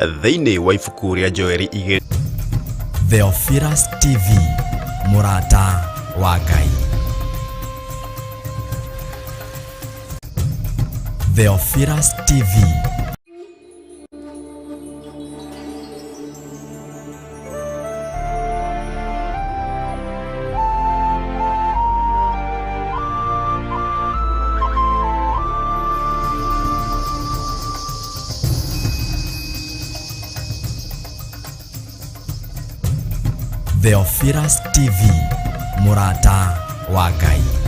thĩinĩ wa ibuku rĩa njoeri igĩrĩ. Theophilus TV, MURATA wa Ngai. Theophilus TV. Theophilus TV, MURATA wa Ngai.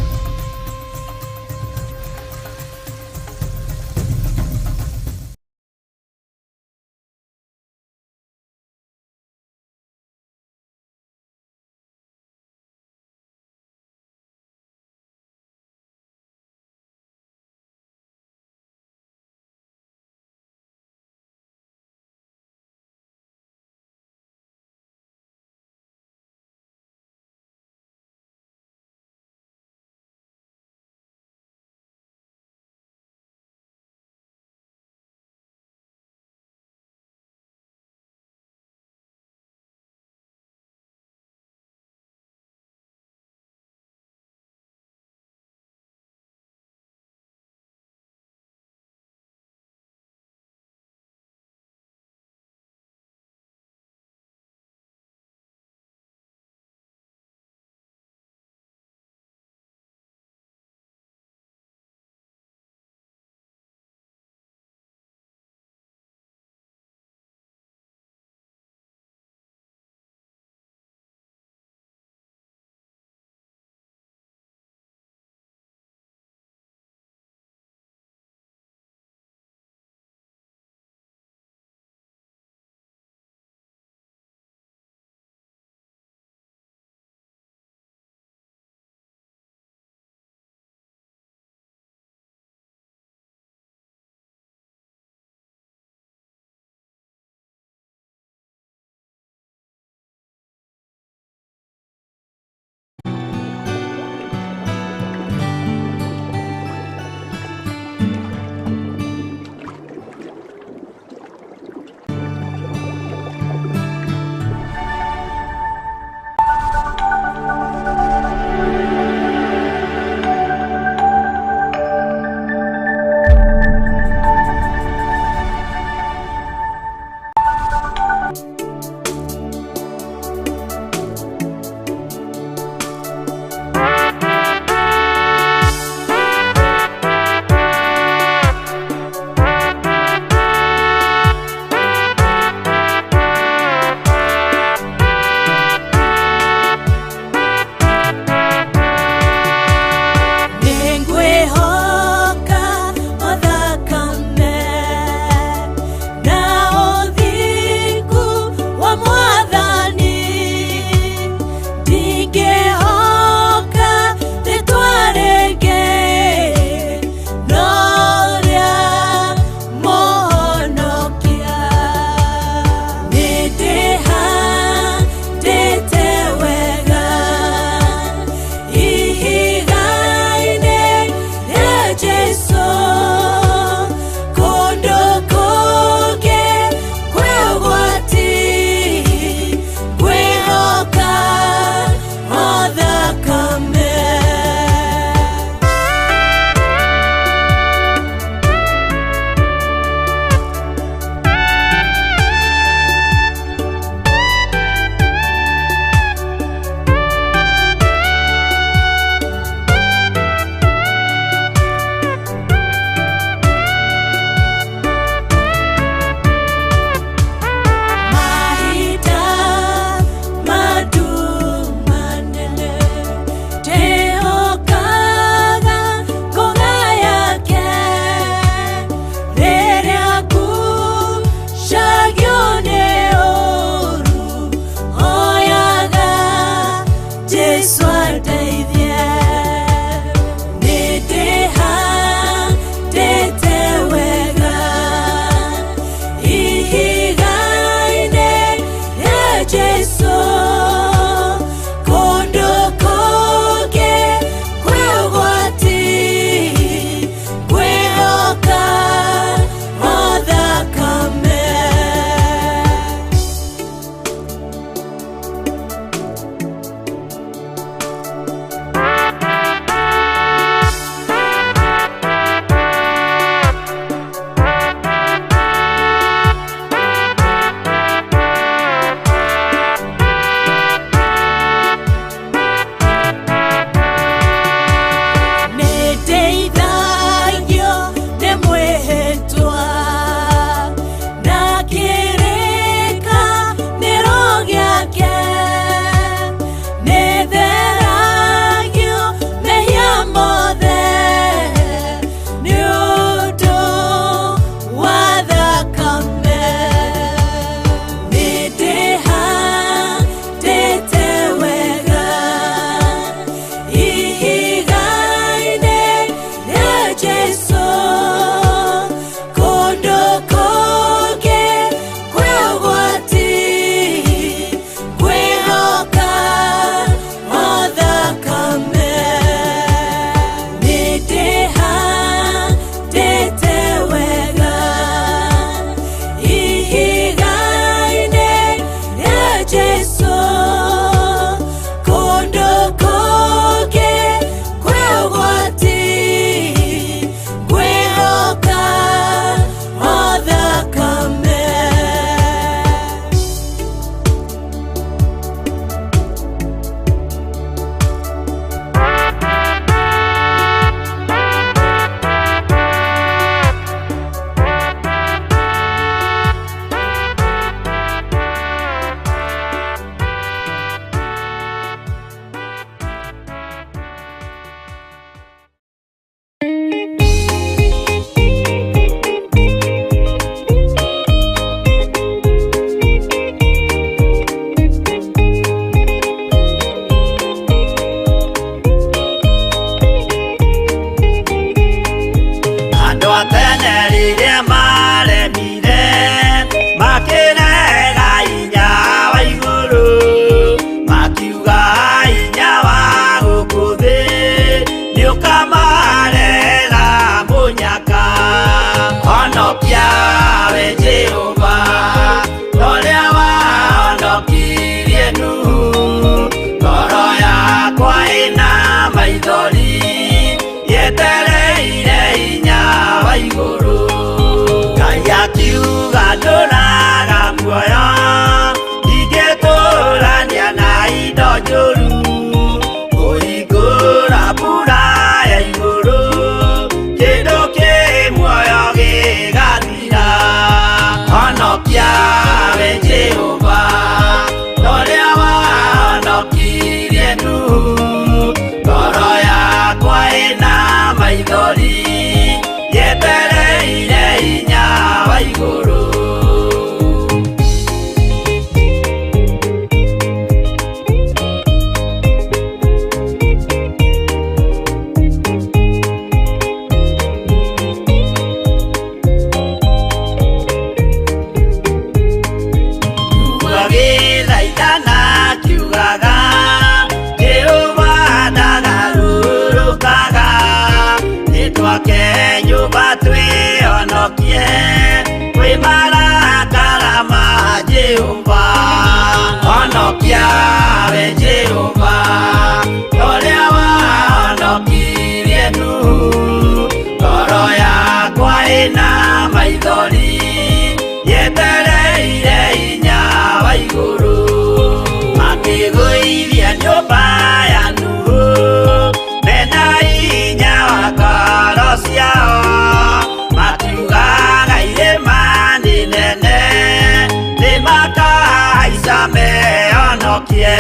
honokie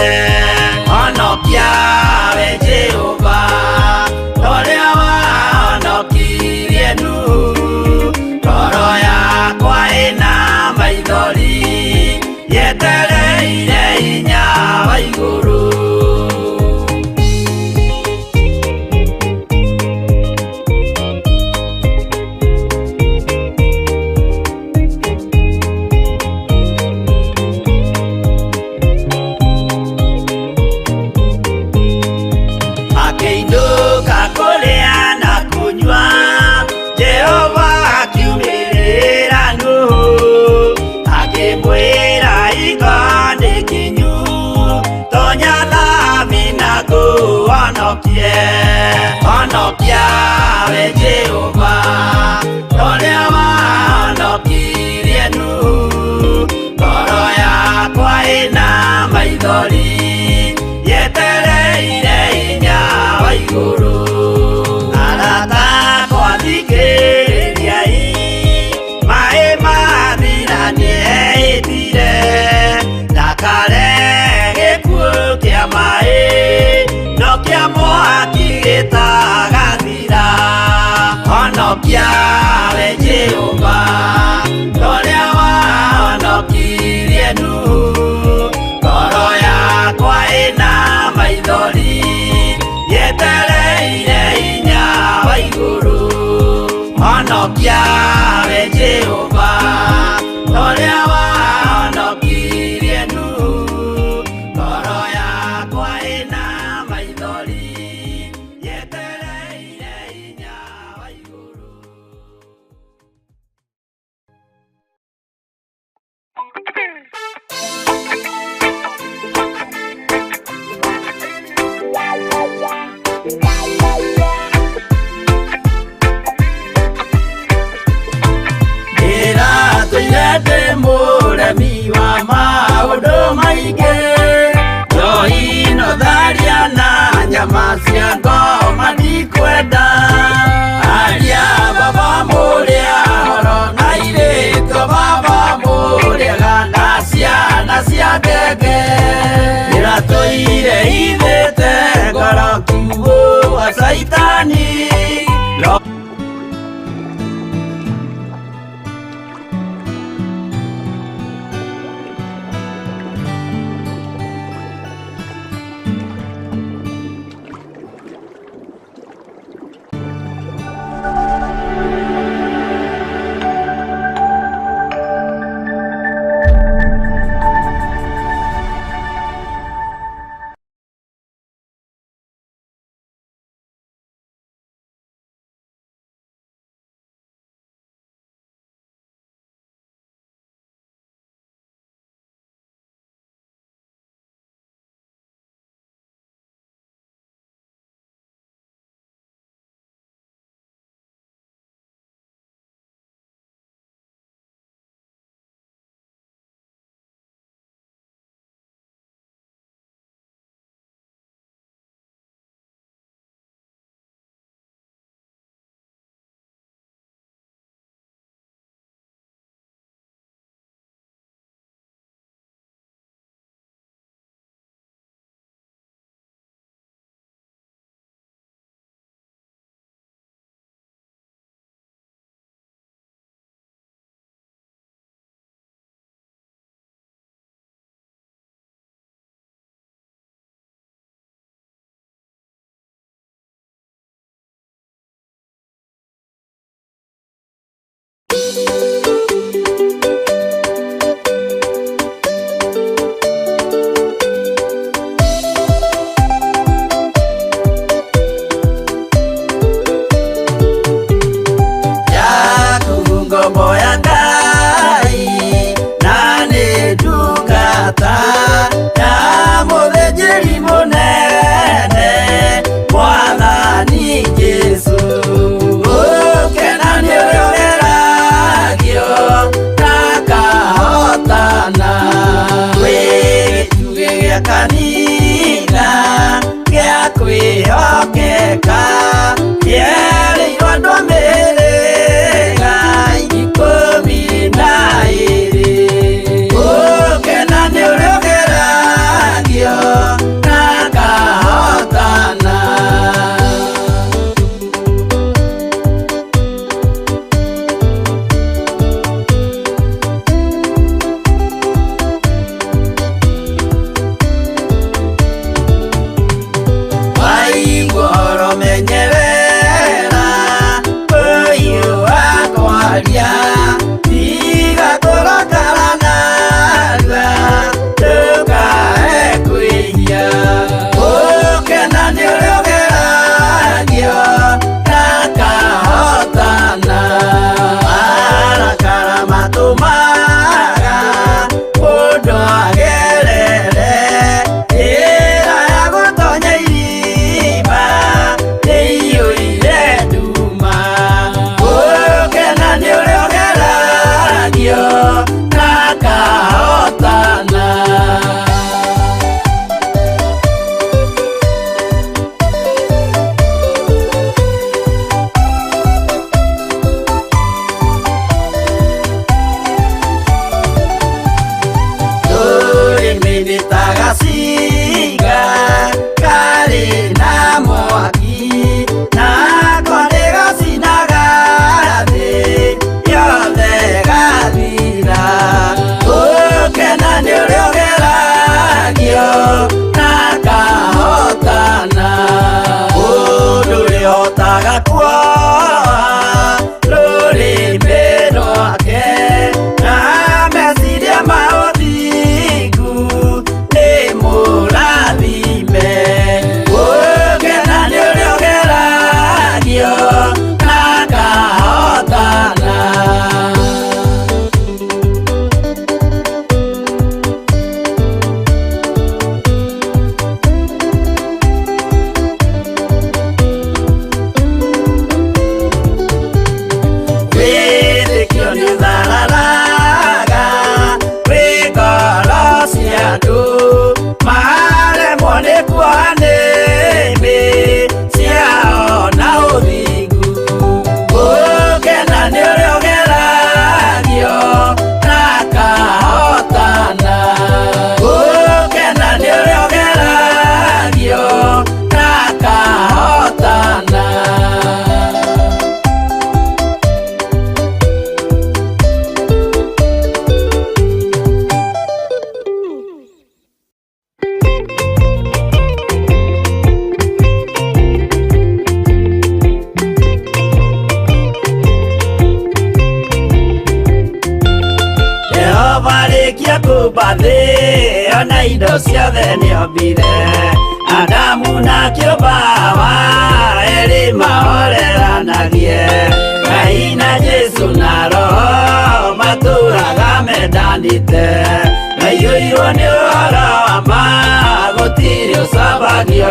honokia we Jehova toria wahonokirie Nuhu ngoro yakwa ĩna maithori yetereire hinya wa igũrũ. Honokia we Jehova toria wahonokirie Nuhu ngoro yakwa ĩna maithori yetereire hinya wa igũrũ. Arata akwa thikĩrĩriai maĩ mathira nĩehĩtire ndakare gĩkuũ kĩa maĩ no kĩa mwaki gĩtagathira. Honokia we Jehova toria wahonokirie Nuhu ngoro yakwa ĩna maithori yetereire hinya wa igũrũ. Honokia we Jehova toria wahonokirie Nuhu ngoro yakwa ĩna maithori yetereire hinya wa igũrũ. Ndĩ mũremi wa maũndũ maingĩ njohi no tharia na nyama cia ngoma ndikwenda aria baba mũrĩa horo na irĩtwo baba mũrĩega na ciana cia ngenge ndĩratũire ithĩte ngoro kiugo Warikia kubathi ona indo ciothe nĩombire Adamu na kĩũmba erĩ mahoreranagie Ngai na Jesu na Roho matũraga mendanĩte maiyũirwo nĩ ũhoro wa ma gũtirĩ ũcambagio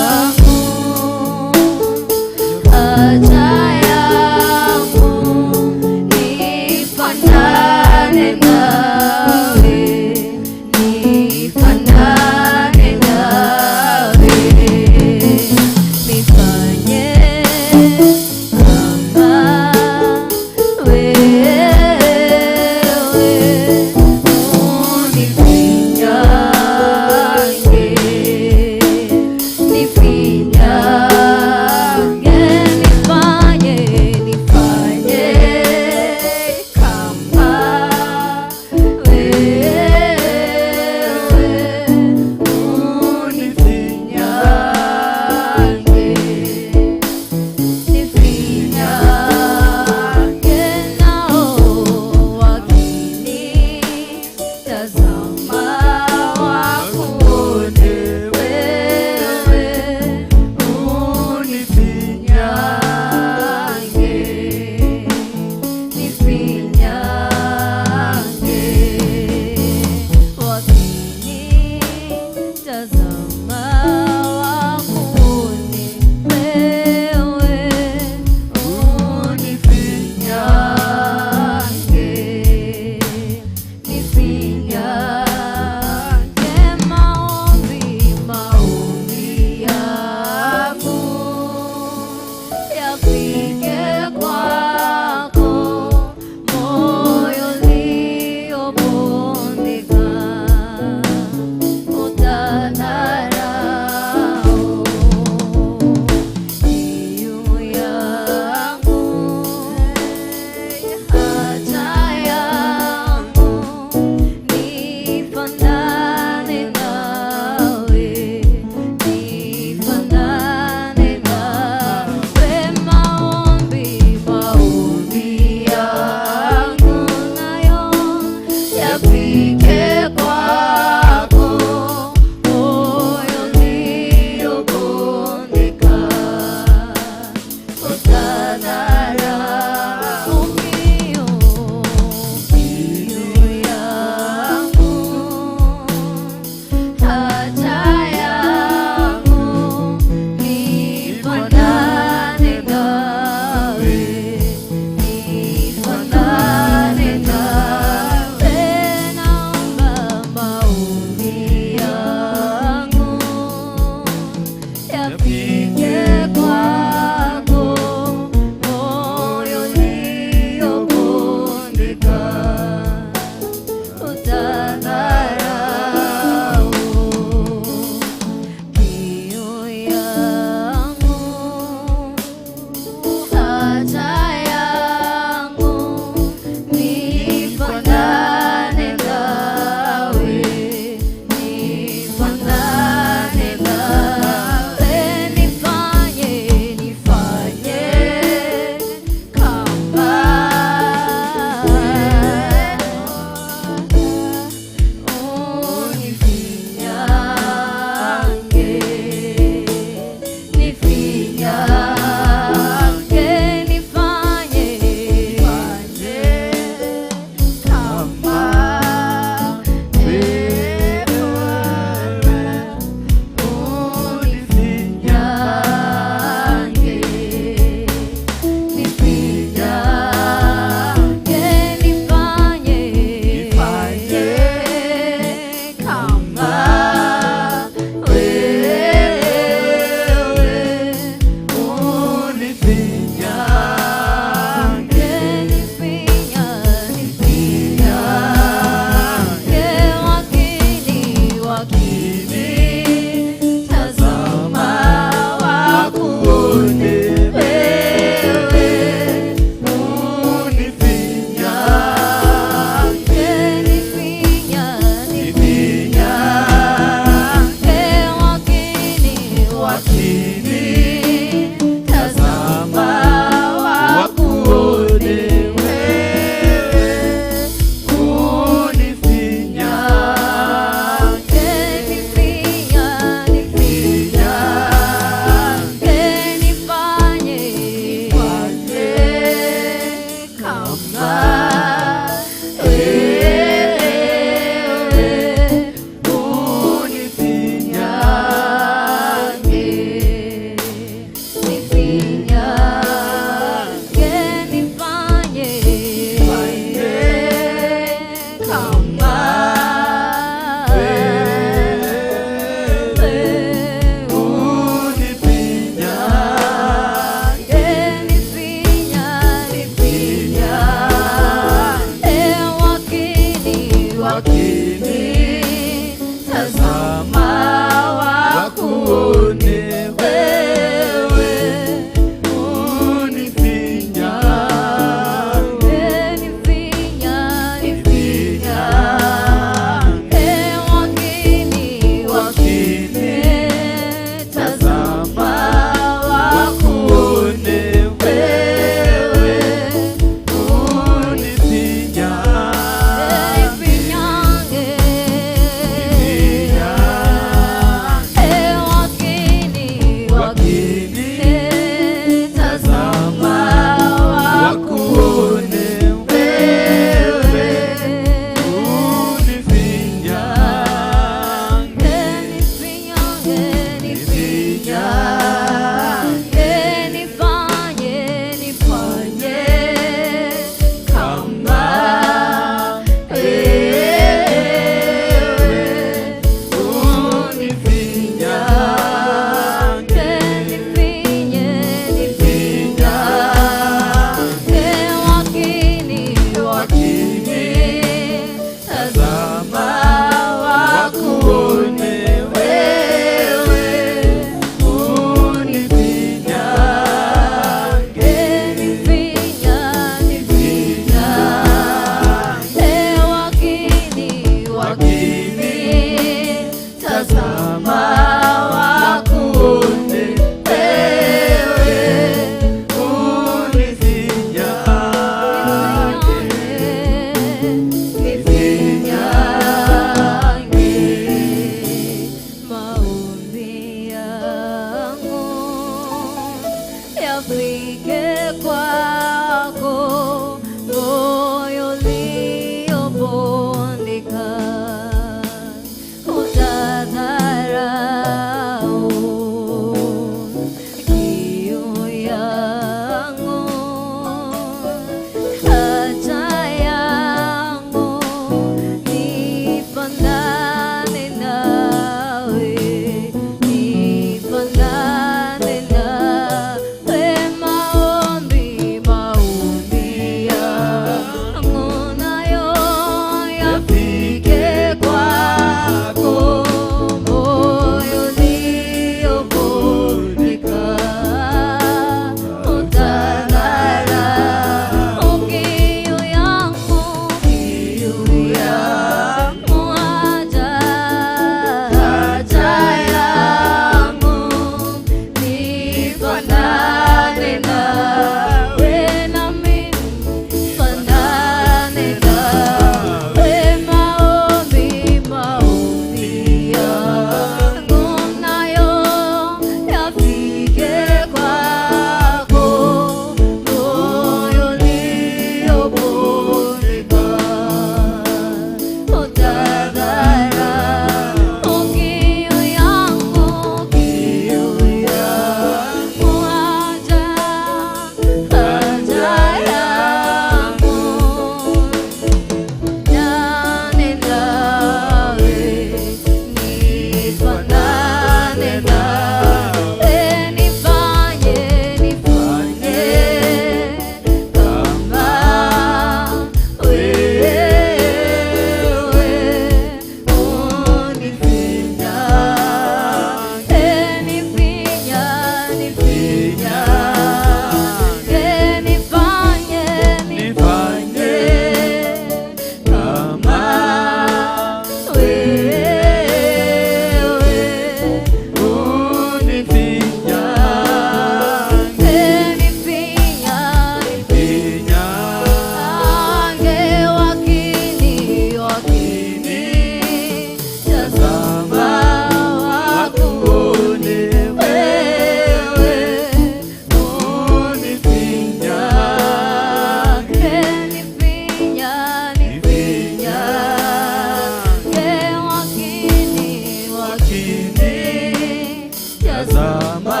wakini tazama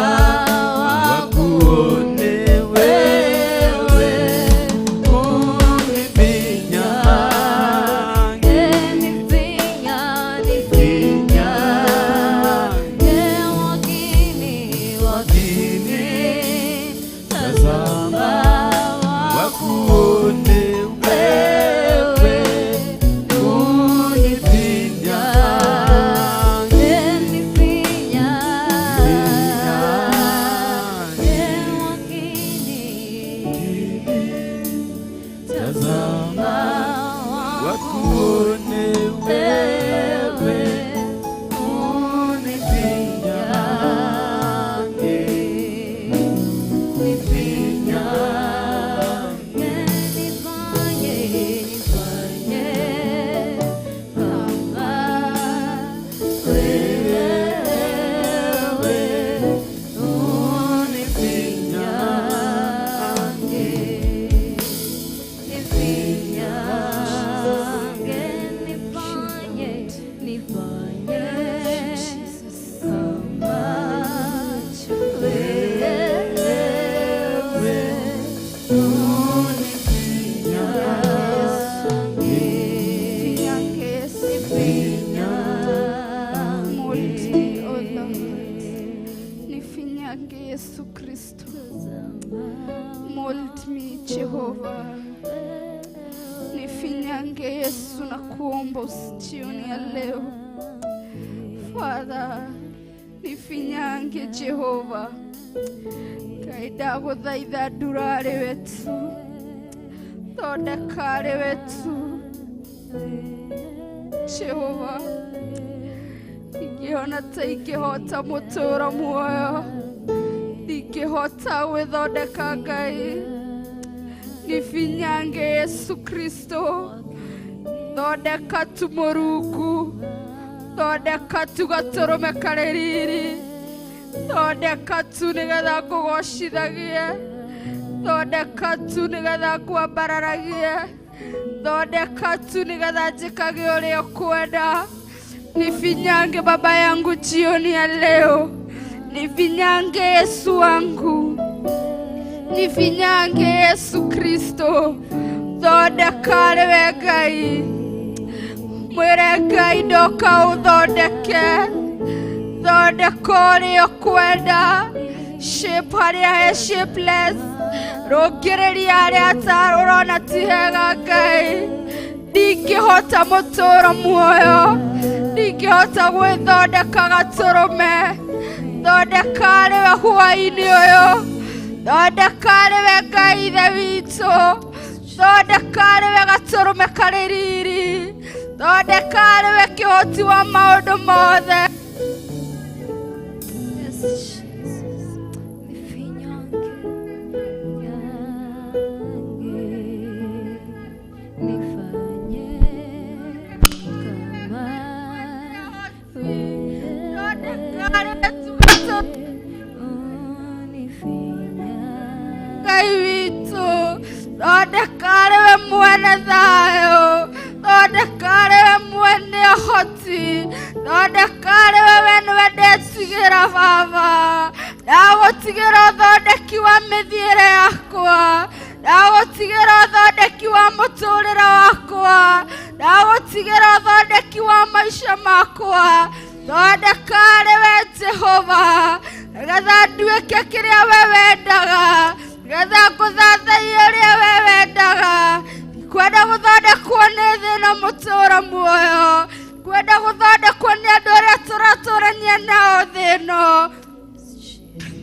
wakuone wewe unifinyange wakini tazama wakuone wewe Yesu Kristo. Mold me Jehovah. Nifinyange Yesu na kuomba jioni ya leo. Father, nifinyange Jehovah. Kaida Guthathaiya durare wetu. Thondekare wetu. Jehovah. Ingĩona ta ingĩhota mũtũũro muoyo, ndingĩhota gwĩthondeka Ngai. Nifinyange Yesu Kristo, thondeka tu Mũrungu, thondeka tu gatũrũme karĩ riri, thondeka tu nĩgetha ngũgocithagie, thondeka tu nĩgetha ngwambararagie, thondeka tu nĩgetha njĩkage ũrĩa ũkwenda. Nifinyange Baba yangu jioni ya leo. Nifinyange Yesu wangu. Nifinyange Yesu Kristo. Thondekare we Ngai. Mwĩre Ngai ndoka ũthondeke. Thondeka ũrĩa ũkwenda. Shape harĩa he shapeless. Rũngĩrĩria harĩa ũrona ti hega Ngai. Ndingĩhota mũtũũro muoyo, ndingĩhota gwĩthondeka gatũrũme. Thondeka arĩwe hwa-ini ũyũ, thondeka arĩwe Ngai ithe witũ, thondeka arĩwe gatũrũme karĩ riri, thondeka arĩwe kĩhoti wa maũndũ mothe. Ngai witũ, thondeka arĩwe mwene thayũ, thondeka arĩwe mwene ũhoti, thondeka arĩwe we nĩwe ndetigĩra Baba. Ndagũtigĩra ũthondeki wa mĩthiĩre yakwa, ndagũtigĩra ũthondeki wa mũtũũrĩre wakwa, ndagũtigĩra ũthondeki wa maica makwa. Thondeka arĩwe Jehova, nĩgetha nduĩke kĩrĩa we wendaga, nĩgetha ngũthathaiye ũrĩa we wendaga. Kwenda gũthondekwo nĩ thĩna mũtũũro muoyo, kwenda gũthondekwo nĩ andũ arĩa tũratũrania nao thĩno,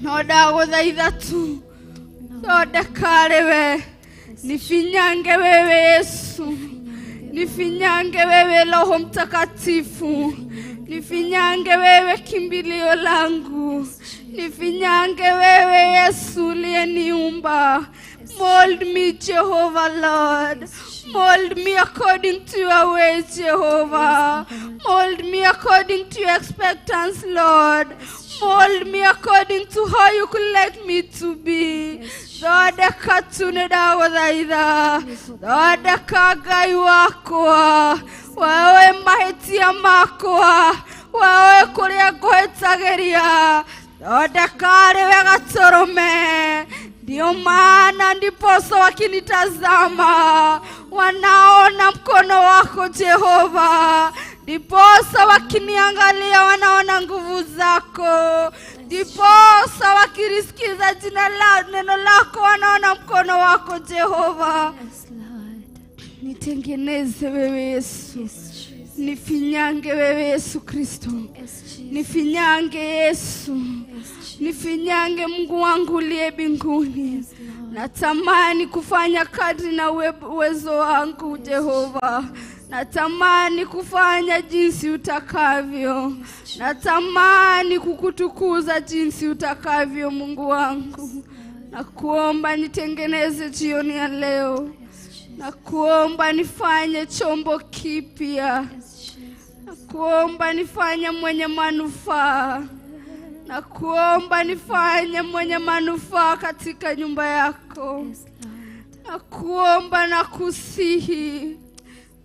no ndagũthaitha tu thondeka arĩwe. Nifinyange wewe Yesu, nifinyange wewe Roho Mtakatifu, nifinyange wewe kimbilio langu, nifinyange wewe Yesu uliyeniumba. Mold me Jehovah Lord, mold me according to your ways Jehovah, mold me according to your expectance Lord, mold me according to how you could like me to be. Thondeka tu nĩndagũthaitha, thondeka Ngai wakwa, wewe mahĩtia makwa, wawe kuria ngwĩtagĩria, thondeka arĩwe gatũrũme. Ndio maana ndiposa wakinitazama wanaona mkono wako Jehova, ndiposa wakiniangalia wanaona nguvu zako, ndiposa wakirisikiza neno lako wanaona mkono wako Jehova. Nitengeneze wewe Yesu, nifinyange wewe Yesu Kristo, nifinyange Yesu, nifinyange Mungu wangu uliye mbinguni. Natamani kufanya kadri na uwezo wangu Jehova, natamani kufanya jinsi utakavyo, natamani kukutukuza jinsi utakavyo Mungu wangu. Nakuomba nitengeneze jioni ya leo, nakuomba nifanye chombo kipya, nakuomba nifanye mwenye manufaa, nakuomba nifanye mwenye manufaa katika nyumba yako. Nakuomba na kusihi,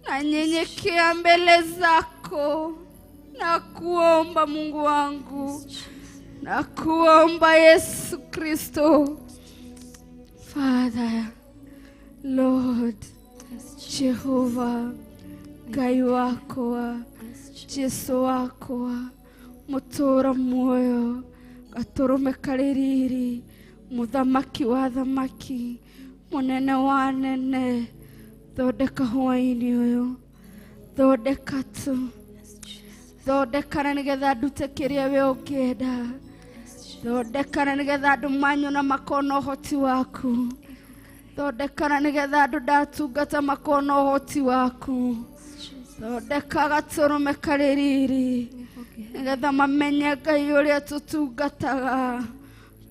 nanyenyekea mbele zako, nakuomba Mungu wangu, nakuomba Yesu Kristo. Father, Lord, Jehova, Ngai wako wa Jesu wako wa mutura muoyo, gatũrũme karĩrĩrĩ, muthamaki wa thamaki, munene wa nene. Thondeka hwa-ini ũyũ, thondeka tu, thondeka na nĩgetha ndute kĩrĩa we ũngĩenda, thondeka na nĩgetha andũ manyona makona ũhoti waku, thondeka na nĩgetha andũ ndatungata makona ũhoti waku, thondeka gatũrũme karĩrĩrĩ, nĩgetha mamenye Ngai ũrĩa tũtungataga.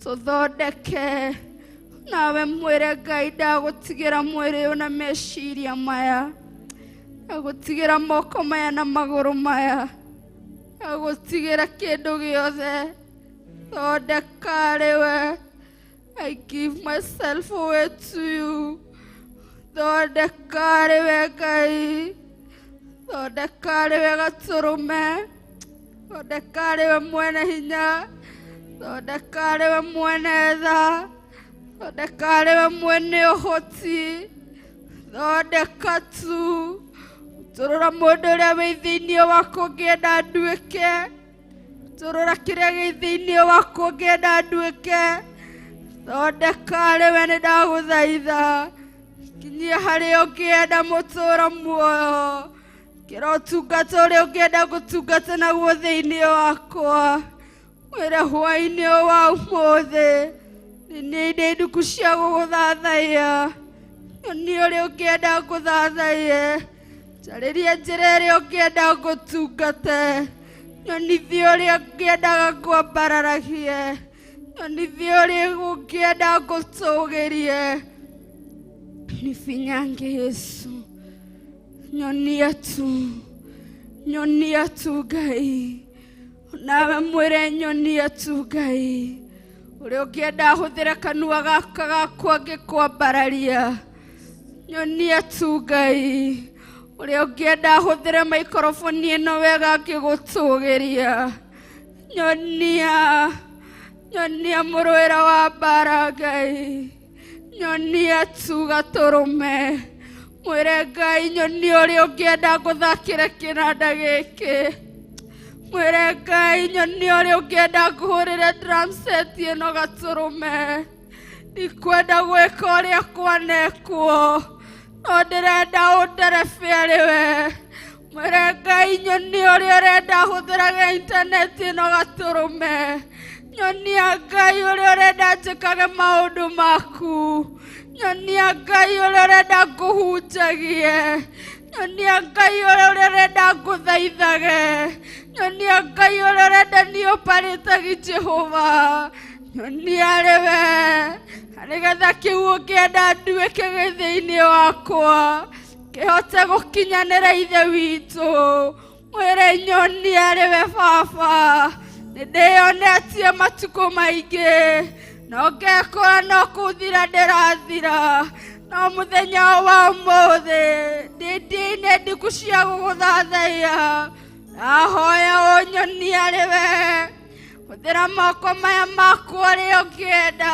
Tũthondeke nawe mwĩre Ngai ndagũtigĩra mwĩrĩ ũyũ na meciria maya, ndagũtigĩra moko maya na magũrũ maya, ndagũtigĩra kĩndũ gĩothe. Thondeka rĩwe, I give myself away to you. Thondeka rĩwe Ngai, thondeka rĩwe gatũrũme, thondeka rĩwe mwene hinya, thondeka rĩwe mwene tha, thondeka rĩwe mwene ũhoti. Thondeka tu, tũrũra mũndũ ũrĩa wĩ thĩinĩ wako ũngĩenda nduĩke, tũrũra kĩrĩa gĩ thĩinĩ wako ũngĩenda nduĩke. Thondeka rĩwe nĩndagũthaitha, kinyia harĩa ũngĩenda mũtũra muoyo, kĩra ũtungata ũrĩa ũngĩenda gũtungata naguo thĩinĩ wakwa. Mwĩre hwa-inĩ ũyũ wa ũmũthĩ, nĩ Ndiku cia gũgũthathaiya, nyonie ũrĩa ũngĩenda ngũthathaiye, njarĩrie njĩra ĩrĩa ũngĩenda ngũtungate, nyonithie ũrĩa ũngĩendaga ngwambararagie, nyonithie ũrĩa ũngĩenda ngũtũgĩrie. Nifinyange Yesu, nyonia tu Ngai, nawe mwĩre nyonia tu Ngai, ũrĩa ũngĩenda hũthĩra kanua gaka gakwa ngĩkwambararia. Nyonia tu Ngai, ũrĩa ũngĩenda hũthĩra maikrofoni ĩno wega ngĩgũtũgĩria. Nyonia mũrũĩra wa mbara Ngai, nyonia tu gatũrũme, mwĩre Ngai nyonia ũrĩa ũngĩenda ngũthakĩre kĩnanda gĩkĩ, mwĩre Ngai nyonia ũrĩa ũngĩenda ngũhũrĩre drum set ĩno gatũrũme. Ndikwenda gwĩka ũrĩa kwanekwo, no ndĩrenda ũnderebe arĩwe. Mwĩre Ngai nyonia ũrĩa ũrenda hũthĩrage internet ĩno gatũrũme. Nyonia Ngai ũrĩa ũrenda njĩkage maũndũ maku. Nyonia Ngai ũrĩa ũrenda ngũhunjagie. Nyonia Ngai ũrĩa ũrenda ngũthaithage. Nyonia Ngai ũrĩa ũrenda nĩũparĩtagi Jehova. Nyonia rĩwe, nĩgetha kĩu ũngĩenda nduĩke gĩ thĩinĩ wakwa, kĩhote gũkinyanĩra Ithe witũ. Mwĩre nyonia rĩwe Baba, nĩndĩyonetie matukũ maingĩ, no ngekora no kũthira ndĩrathira, no mũthenya wa ũmũthĩ ndĩ Ndiku cia gũgũthathaiya, Ahoya onyonia lewe. Hũthĩra moko maya maku ũrĩa ũngĩenda.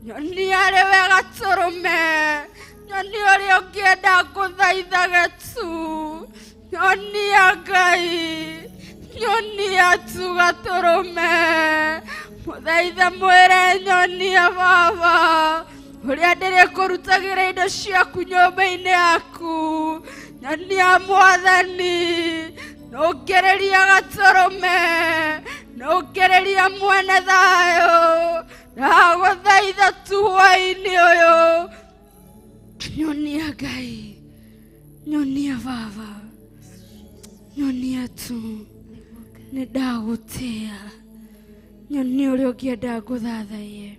Nyonia lewe gatũrũme. Nyonia ũrĩa ũngĩenda ngũthaitha tu. Nyonia Ngai. Nyonia tu gatũrũme. Mũthaitha mwĩre nyonia Baba. Ũrĩa ndĩrĩkũrutagĩra indo ciaku nyũmba-inĩ yaku. Nyonia Mwathani. Nũngĩrĩria gatũrũme. Nũngĩrĩria mwene thayũ. Ndagũthaitha tu hwa-inĩ ũyũ. Nyonia Ngai. Nyonia Baba. Nyonia tu. Nĩndagũtĩa. Nyonia ũrĩa ũngĩenda ngũthathaiye.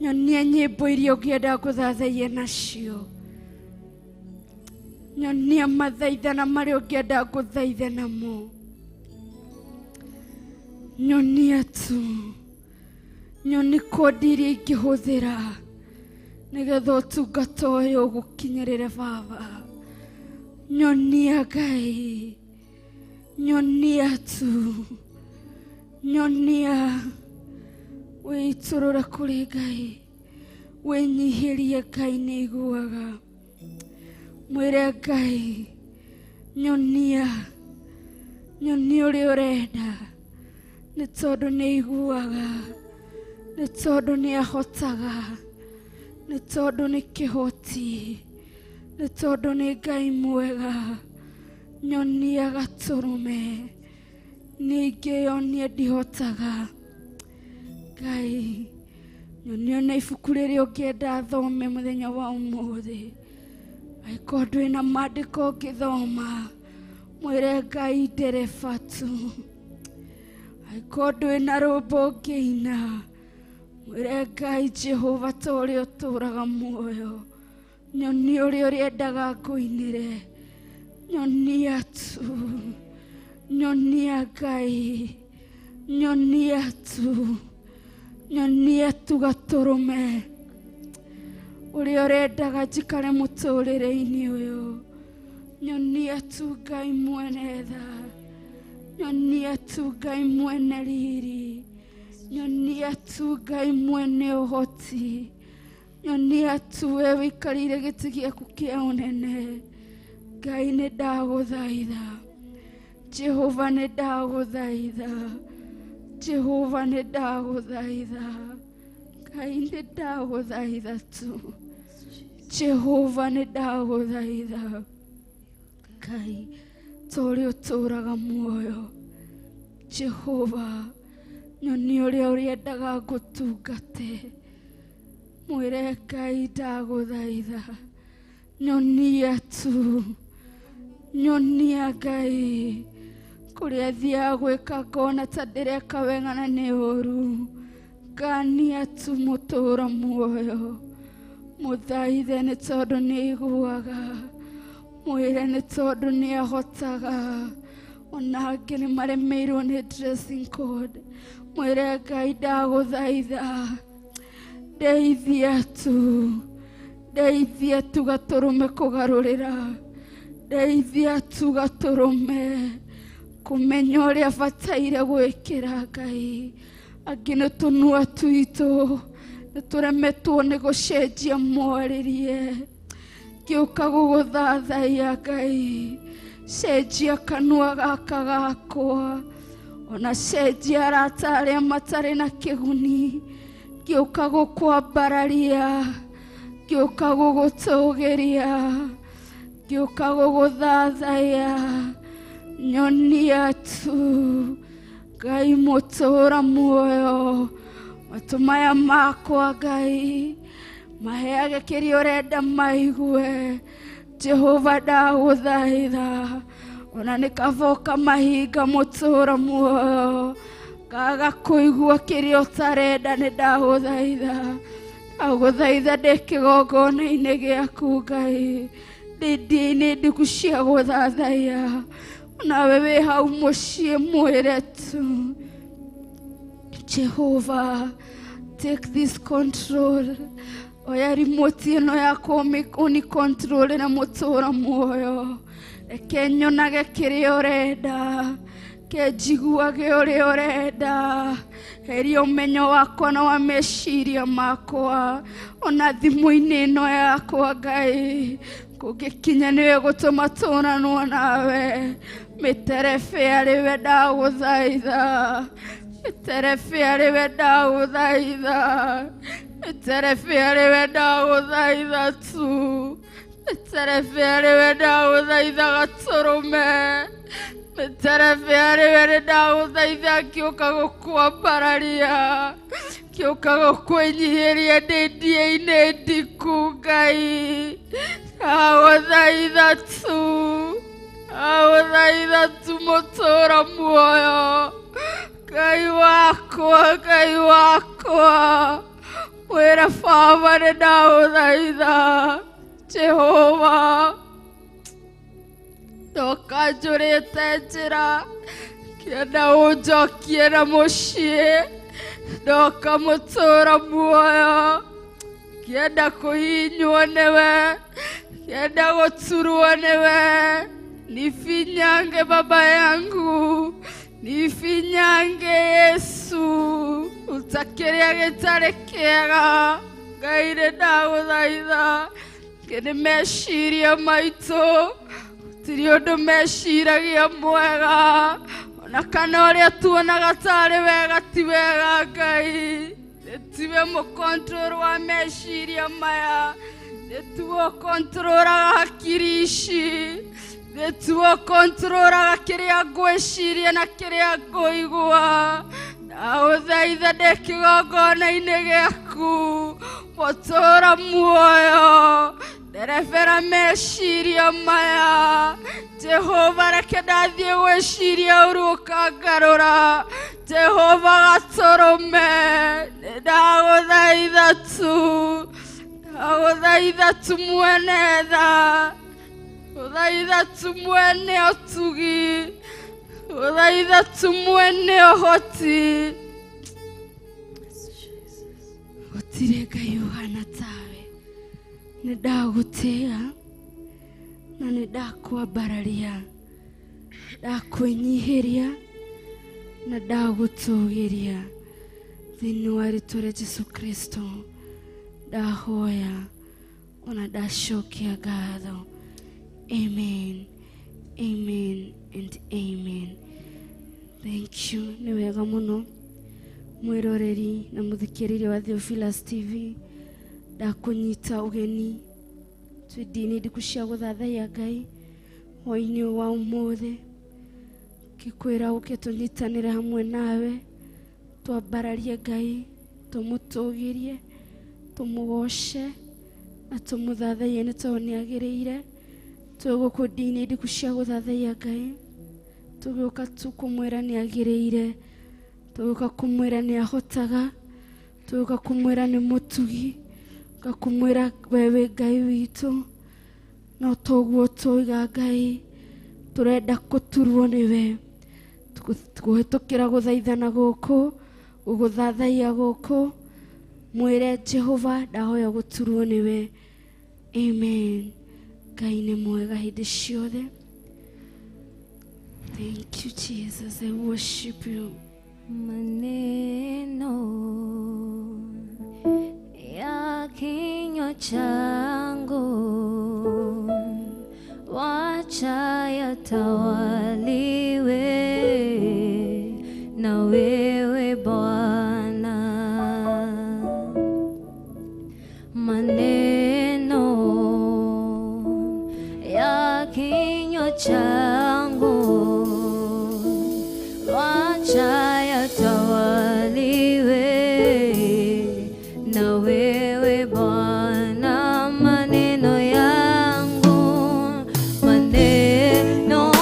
Nyonia nyĩmbo iria ũngĩenda ngũthathaiye nacio. Nyonia mathaithana marĩa ũngĩenda ngũthaithe namo. Nyonia tu. Nyonia kodi iria ingĩhũthĩra nĩgetha ũtungata ũyũ ũgũkinyĩrĩre Baba. Nyonia Ngai. Nyonia tu. Nyonia. Wĩitũrũre kũrĩ Ngai. Wĩnyihĩrie Ngai nĩiguaga. Mwĩre Ngai. Nyonia. Nyonia ũrĩa ũrenda. Nĩ tondũ nĩiguaga. Nĩ tondũ nĩahotaga. Nĩ tondũ nĩ kĩhoti. Nĩ tondũ nĩ Ngai mwega. Nyonia gatũrũme. Ningĩ yonie ndihotaga. Ngai. Nyonia na ibuku rĩrĩa ũngĩenda thome mũthenya wa ũmũthĩ. Angĩkorwo ndũrĩ na maandĩko ũngĩthoma. Mwĩre Ngai ndereba tu. Angĩkorwo ndũrĩ na rũmbo ũngĩina. Mwĩre Ngai Jehova ta ũrĩa ũtũũraga muoyo. Nyonia ũrĩa ũrĩendaga ngũinĩre. Nyonia tu. Nyonia Ngai. Nyonia tu. Nyonia tu gatũrũme. Ũrĩa ũrendaga njikare mũtũrĩre-inĩ ũyũ. Nyonia tu Ngai mwene tha. Nyonia tu Ngai mwene riri. Nyonia tu Ngai mwene ũhoti. Nyonia tu we wĩikarĩire gĩtĩ gĩaku kĩa ũnene. Ngai nĩndagũthaitha. Jehova nĩndagũthaitha. Jehova nĩndagũthaitha. Ngai nĩndagũthaitha tu. Jehova nĩndagũthaitha. Ngai ta ũrĩa ũtũũraga muoyo. Jehova. Nyonia ũrĩa ũrĩendaga ngũtungate. Mwĩre Ngai ndagũthaitha. Nyonia tu. Nyonia Ngai. Kũrĩa thiaga gwĩka ngona ta ndĩreka wega na nĩ ũru. Ngania tu mũtũũra muoyo. Mũthaithe nĩ tondũ nĩiguaga. Mwĩre nĩ tondũ nĩahotaga. Ona angĩ nĩmaremeirwo nĩ dressing code. Mwĩre Ngai ndagũthaitha. Ndeithia tu. Ndeithia tu gatũrũme kũgarũrĩra. Ndeithia tu gatũrũme. Kũmenya ũrĩa bataire gwĩkĩra Ngai. Angĩ nĩ tũnua tuitũ. Nĩtũremetwo nĩ gũcenjia mwarĩrie. Ngĩũka gũgũthathaiya Ngai. Cenjia kanua gaka gakwa. Ona cenjia arata arĩa matarĩ na kĩguni. Ngĩũka gũkwambararia. Ngĩũka gũgũtũgĩria. Ngĩũka gũgũthathaiya. Nyonia tu. Ngai mũtũũra muoyo. Matũ maya makwa Ngai. Maheage kĩrĩa ũrenda maigue. Jehova ndagũthaitha. Ona nĩkaboka mahinga mũtũũra muoyo. Kaga kũigua kĩrĩa ũtarenda nĩndagũthaitha. Ndagũthaitha ndĩ kĩgongona-inĩ gĩaku Ngai. Ndĩ Ndia-Ini Ndiku cia gũthathaiya. Nawe wĩ hau mũciĩ mwĩre tu. Jehova, take this control. Oya remote ĩno yakwa ũnĩ control na mũtũũra muoyo. reke nyonage kĩrĩa ũrenda, ke njiguage ũrĩa ũrenda, heria ũmenyo wakwa na wa meciria makwa, ona thimũ-inĩ ĩno yakwa Ngai, kũngĩkinya nĩwe gũtũma tũranwo nawe, mĩterebe arĩwe ndagũthaitha, mĩterebe arĩwe ndagũthaitha, mĩterebe arĩwe ndagũthaitha tu, mĩterebe arĩwe ndagũthaitha Gatũrũme, mĩterebe arĩwe ndagũthaitha ngĩũka gũkwambararia, ngĩũka gũkwĩnyihĩria ndĩ Ndia-Ini Ndiku Ngai, ndagũthaitha tu, ndagũthaitha tu mũtũra muoyo, Ngai wakwa, Ngai wakwa, mwĩre Baba nĩ ndagũthaitha, Jehova, ndoka njũrĩte njĩra, kĩenda ũnjokie na mũciĩ, ndoka mũtũra muoyo, kĩenda kũhinywo nĩwe, kĩenda gũturwo nĩwe, nifinyange Baba yangu, nifinyange Yesu, ruta kĩrĩa gĩtarĩ kĩega, Ngai nĩ ndagũthaitha, nĩ meciria maitũ, gũtirĩ ũndũ meciragia mwega, ona kana ũrĩa tuonaga tarĩ wega ti wega Ngai, nĩtiwe mũkontrol wa meciria maya, nĩtiwe ũkontrolaga hakiri ici, nĩtiwe ũkontrolaga kĩrĩa ngwĩciria na kĩrĩa ngũigua, ndagũthaitha ndĩ kĩgongona-inĩ gĩaku, mũtũra muoyo, nderebera meciria maya, Jehova reke ndathiĩ gwĩciria ũru ũkangarũra, Jehova Gatũrũme, ndagũthaitha tu, ndagũthaitha tu mwene tha, ndagũthaitha tu mwene ũtugi, ndagũthaitha tu mwene ũhoti, gũtirĩ Ngai ũhana tawe, nĩ ndagũtĩĩa na nĩ ndakwambararia, ndakwĩnyihĩria na ndagũtũgĩria, thĩinĩ wa rĩĩtwa rĩa Jesũ Kristo ndahoya ona ndacokia ngatho. Amen, amen and amen. Thank you. Nĩ wega mũno mwĩroreri na mũthikĩrĩria wa Theophilus TV, ndakũnyita ũgeni twĩ Ndia-Ini Ndiku cia Guthathaiya Ngai hwa-inĩ wa ũmũthĩ, ngĩkwĩra ũke tũnyitanĩre hamwe nawe, twambararie Ngai, tũmũtũgĩrie, tũmũgoce na tũmũthathaiye nĩ tondũ nĩ agĩrĩire. Twĩ gũkũ Ndia-Ini Ndiku cia Guthathaiya Ngai, tũgĩũka tu kũmwĩra nĩ agĩrĩire, tũgĩũka kũmwĩra nĩ ahotaga, tũgĩũka kũmwĩra nĩ mũtugi, ngakumwĩra wewe Ngai witũ, no toguo tũiga Ngai, tũrenda gũturwo nĩwe, kũhĩtũkĩra gũthaithana gũkũ, gũgũthathaiya gũkũ, mwĩre Jehova ndahoya gũturwo nĩwe. Amen. Ngai nĩ mwega hĩndĩ ciothe. Thank you Jesus, I worship you. Maneno ya kinywa changu wacha yatawaliwe na wewe Bwana. Maneno ya kinywa changu wacha yatawaliwe na wewe Bwana. Maneno yangu, maneno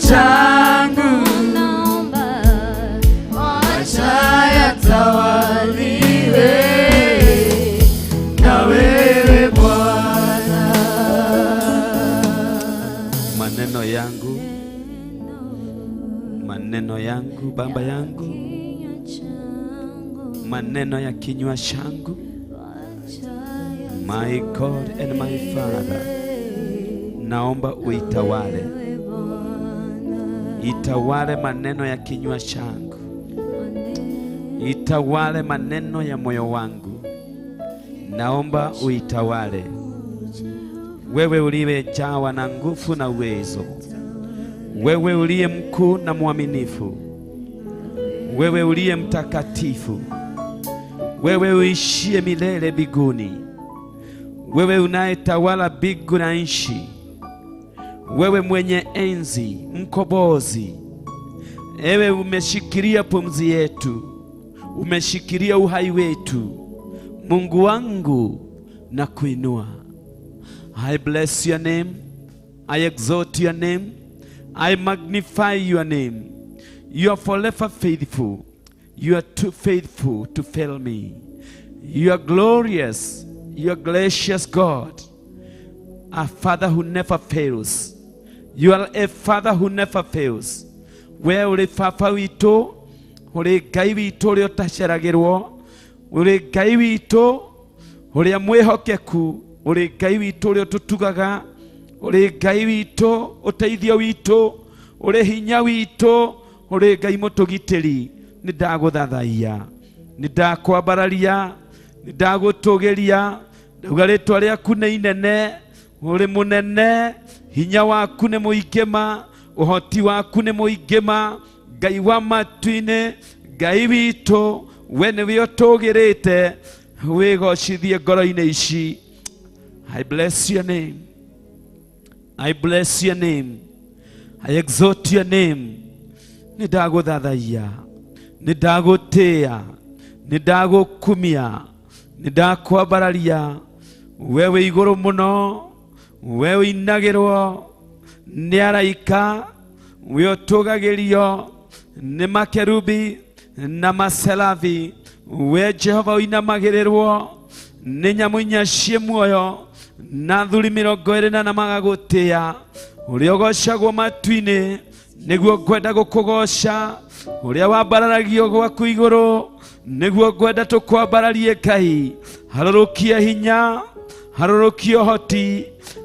changu, naomba acha yatawaliwe na wewe Bwana. Maneno yangu, maneno yangu Baba yangu, maneno ya kinywa changu, my God and my Father, naomba uitawale, itawale maneno ya kinywa changu, itawale maneno ya moyo wangu, naomba uitawale. Wewe uliyejawa na nguvu na uwezo, wewe uliye mkuu na mwaminifu, wewe uliye mtakatifu, wewe uishie milele biguni, wewe unayetawala bigu na nchi, wewe mwenye enzi, mkombozi, ewe umeshikilia pumzi yetu, umeshikilia uhai wetu. Mungu wangu na kuinua. I bless your name, I exalt your name, I magnify your name. You are forever faithful. You are too faithful to fail me. You are glorious. You are gracious God, a Father who never fails. You are a Father who never fails. We uri Papa witu, uri Ngai witu uri utaceragirwo, uri Ngai witu uri mwihokeku, uri Ngai witu uri ututugaga, uri Ngai witu uteithio witu, uri hinya witu, uri Ngai mutugitiri. Nindaguthathaiya, nindakwambararia, nindagutugiria. Ndauga ritwa riaku nĩ inene, uri munene, hinya waku nĩ mũingĩ, uhoti waku nĩ mũingĩ. Ngai wa matu-inĩ, Ngai witũ, we nĩwe ũtũgĩrĩte, wĩgocithie ngoro-inĩ ici. I bless your name, I bless your name, I exalt your name. Nindaguthathaiya, nindagũtĩĩa, nindagũkumia, nindakwambararia. Wewe igũrũ mũno, wewe inagĩrwo nĩ araika, we ũtũgagĩrio nĩ makerubi na maserafi. We Jehova ũinamagĩrĩrwo nĩ nyamũ inya ciĩ muoyo na athuri 24 na magagũtĩĩa. Ũrĩa ũgocagwo matu-inĩ nĩguo ngwenda gũkũgoca, ũrĩa wambararagio gwaku igũrũ nĩguo ngwenda tũkwambararie. Ngai, harũrũkia hinya, harũrũkia ũhoti,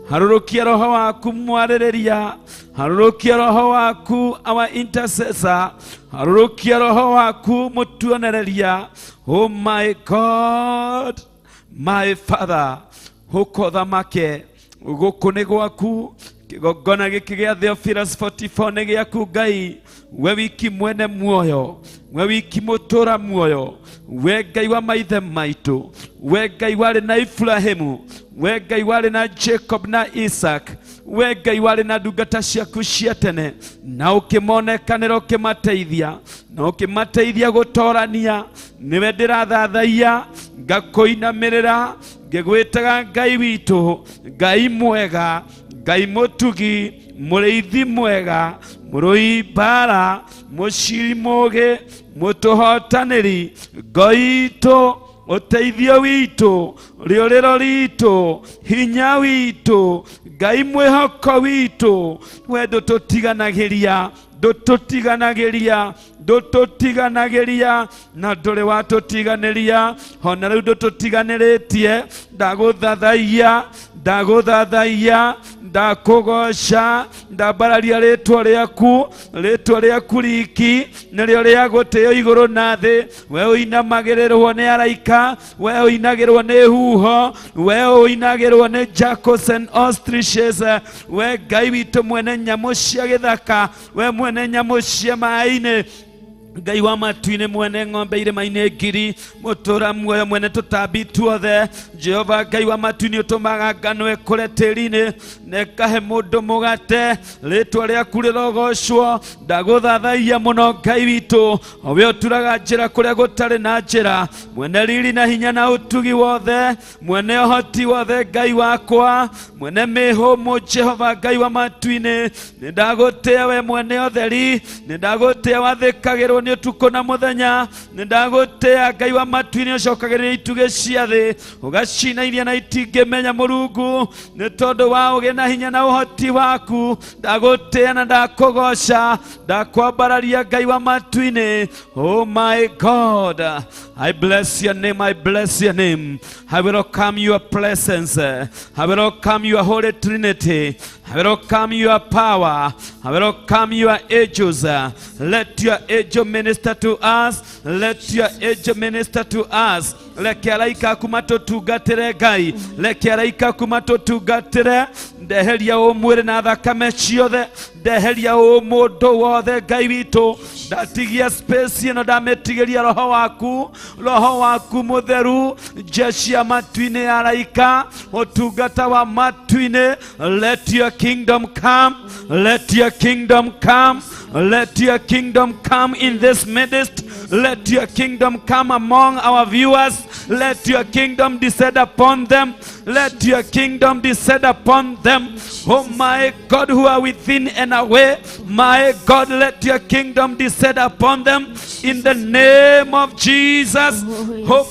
harũrũkia roho waku mwarĩrĩria, harũrũkia roho waku our intercessor, harũrũkia roho waku mũtuonereria. Oh my God, my Father, ũkothamake gũkũ nĩ gwaku. Kĩgongona gĩkĩ gĩa Theophilus 44 nĩ gĩaku Ngai, we wiki mwene muoyo, we wiki mũtũra muoyo, we Ngai wa maithe maitũ, we Ngai warĩ na Ibrahimu, we Ngai warĩ na Jacob na Isaac, we Ngai warĩ na ndungata ciaku cia tene, na ũkĩmonekanĩra ũkĩmateithia, na ũkĩmateithia gũtoorania. Nĩwe ndĩrathathaiya, ngakũinamĩrĩra, ngĩgwĩtaga Ngai witũ, Ngai mwega, Ngai mũtugi, mũrĩithi mwega, mũrũi mbara, mũciri mũũgĩ, mũtũhotanĩri, Ngai witũ, ũteithio witũ, rĩũrĩro ritũ, hinya witũ, Ngai mwĩhoko witũ. We ndũtũtiganagĩria, ndũtũtiganagĩria, ndũtũtiganagĩria, na ndũrĩ watũtiganĩria, ona rĩu ndũtũtiganĩrĩtie. Ndagũthathaiya, ndagũthathaiya, ndakũgoca, ndambararia rĩtwa rĩaku, rĩtwa rĩaku riki nĩrĩo rĩa gũtĩo igũrũ na thĩ. We ũinamagĩrĩrwo nĩ araika, we ũinagĩrwo nĩ huho, we ũinagĩrwo nĩ jackals and ostriches. We Ngai witũ mwene nyamũ cia gĩthaka, we mwene nyamũ cia maaĩ-inĩ, Ngai wa matu-ini mwene ng'ombe irima-ini ngiri mutura muoyo mwene tutambi tuothe Jehova Ngai wa matu-ini utumaga ngano ikure tĩri-inĩ na ĩkahe mũndũ mũgate rĩtwa rĩaku rĩrogocwo ndagũthathaiya mũno Ngai witũ we ũturaga njĩra kũrĩa gũtarĩ na njĩra mwene riri na hinya na ũtugi wothe mwene ũhoti wothe Ngai wakwa mwene mĩhũmũ Jehova Ngai wa matu-ini nĩndagũtĩĩa we mwene ũtheri nĩndagũtĩĩa wathĩkagĩrwo ni utuko na muthenya nindagũtĩĩa Ngai wa matu-ini ũcokagĩrĩria itugĩ cia thĩ ũgacinainia na itingĩmenya Mũrungu nĩ tondũ wa ũgĩ na hinya na ũhoti waku ndagũtĩĩa na ndakũgoca ndakwambararia Ngai wa matu-ini. Oh my God, I bless your name, I bless your name. I welcome your presence, I welcome your Holy Trinity, I welcome your power, I welcome your angels. Let your angel minister to us, let your angel minister to us. Leke araika kumatutungatĩre Ngai, leke araika kumatutungatĩre ndeheria ũmwĩrĩ na thakame ciothe ndeheria ũmũndũ wothe Ngai witũ ndatigia space ĩno ndamĩtigĩria roho waku mũtheru jeshi ya matu-ini ya araika ũtungata wa matu-ini. Let your kingdom come, let your kingdom come, let your kingdom come in this midst. Let your kingdom come among our viewers. Let your kingdom descend upon them. Let your kingdom descend upon them. Oh my God, who are within and away, my God, let your kingdom descend upon them in the name of Jesus. Oh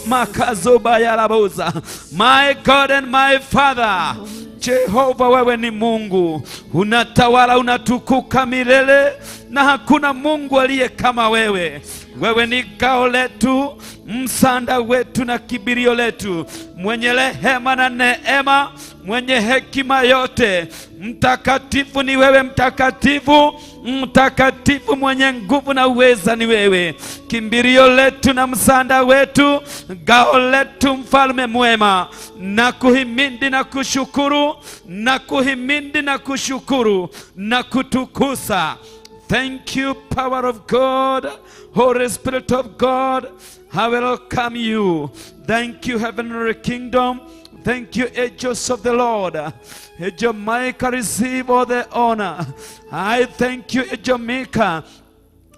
my God and my Father, Jehova wewe ni Mungu, unatawala, unatukuka milele na hakuna Mungu aliye kama wewe. Wewe ni ngao letu, msanda wetu na kibirio letu, mwenye rehema na neema, mwenye hekima yote. Mtakatifu ni wewe, mtakatifu, mtakatifu, mwenye nguvu na uweza ni wewe. Kimbirio letu na msanda wetu, ngao letu, mfalme mwema. Na kuhimidi na kushukuru, na kuhimidi na kushukuru na kutukusa. Thank you, power of God, Holy Spirit of God, I welcome you. Thank you, heavenly kingdom. Thank you, angels of the Lord. Angel Michael, receive all the honor. I thank you, Angel Michael.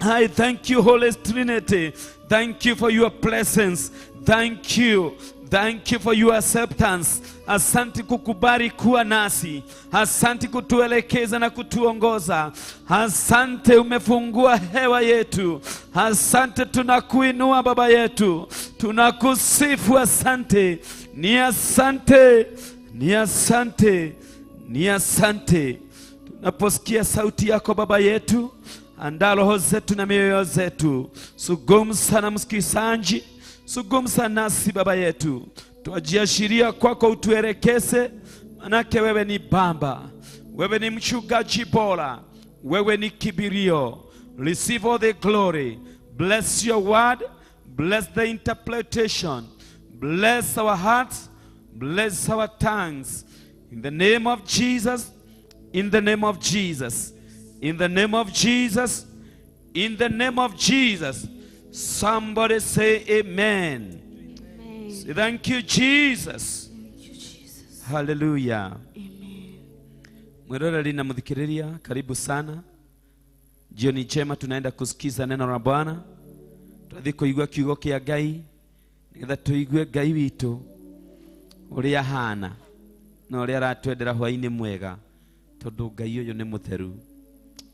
I thank you, Holy Trinity. Thank you for your presence. Thank you. Thank you for your acceptance. Asante kukubali kuwa nasi. Asante kutuelekeza na kutuongoza. Asante umefungua hewa yetu. Asante tunakuinua Baba yetu. Tunakusifu asante. Ni asante. Ni asante. Ni asante. Tunaposikia sauti yako Baba yetu, andaa roho zetu na mioyo zetu. Zungumza na msikizaji. Zungumza nasi Baba yetu. Tuajiashiria kwako utuelekeze, manake wewe ni Baba. Wewe ni mchungaji bora. Wewe ni kibirio. Receive all the glory. Bless your word. Bless the interpretation. Bless our hearts. Bless our tongues. In the name of Jesus. In the name of Jesus. In the name of Jesus. In the name of Jesus. Somebody say amen. Say, thank you, Jesus. Thank you, Jesus. Hallelujah. Amen. Mwiroreri na mudhikiriria, karibu sana. Jioni njema, tunaenda kusikiza neno la Bwana. Twathi kuigua kiugo kia Ngai, nigetha tuigue Ngai witu uria hana na uria aratwendera hwa-ini mwega, tondu Ngai uyu ni mutheru.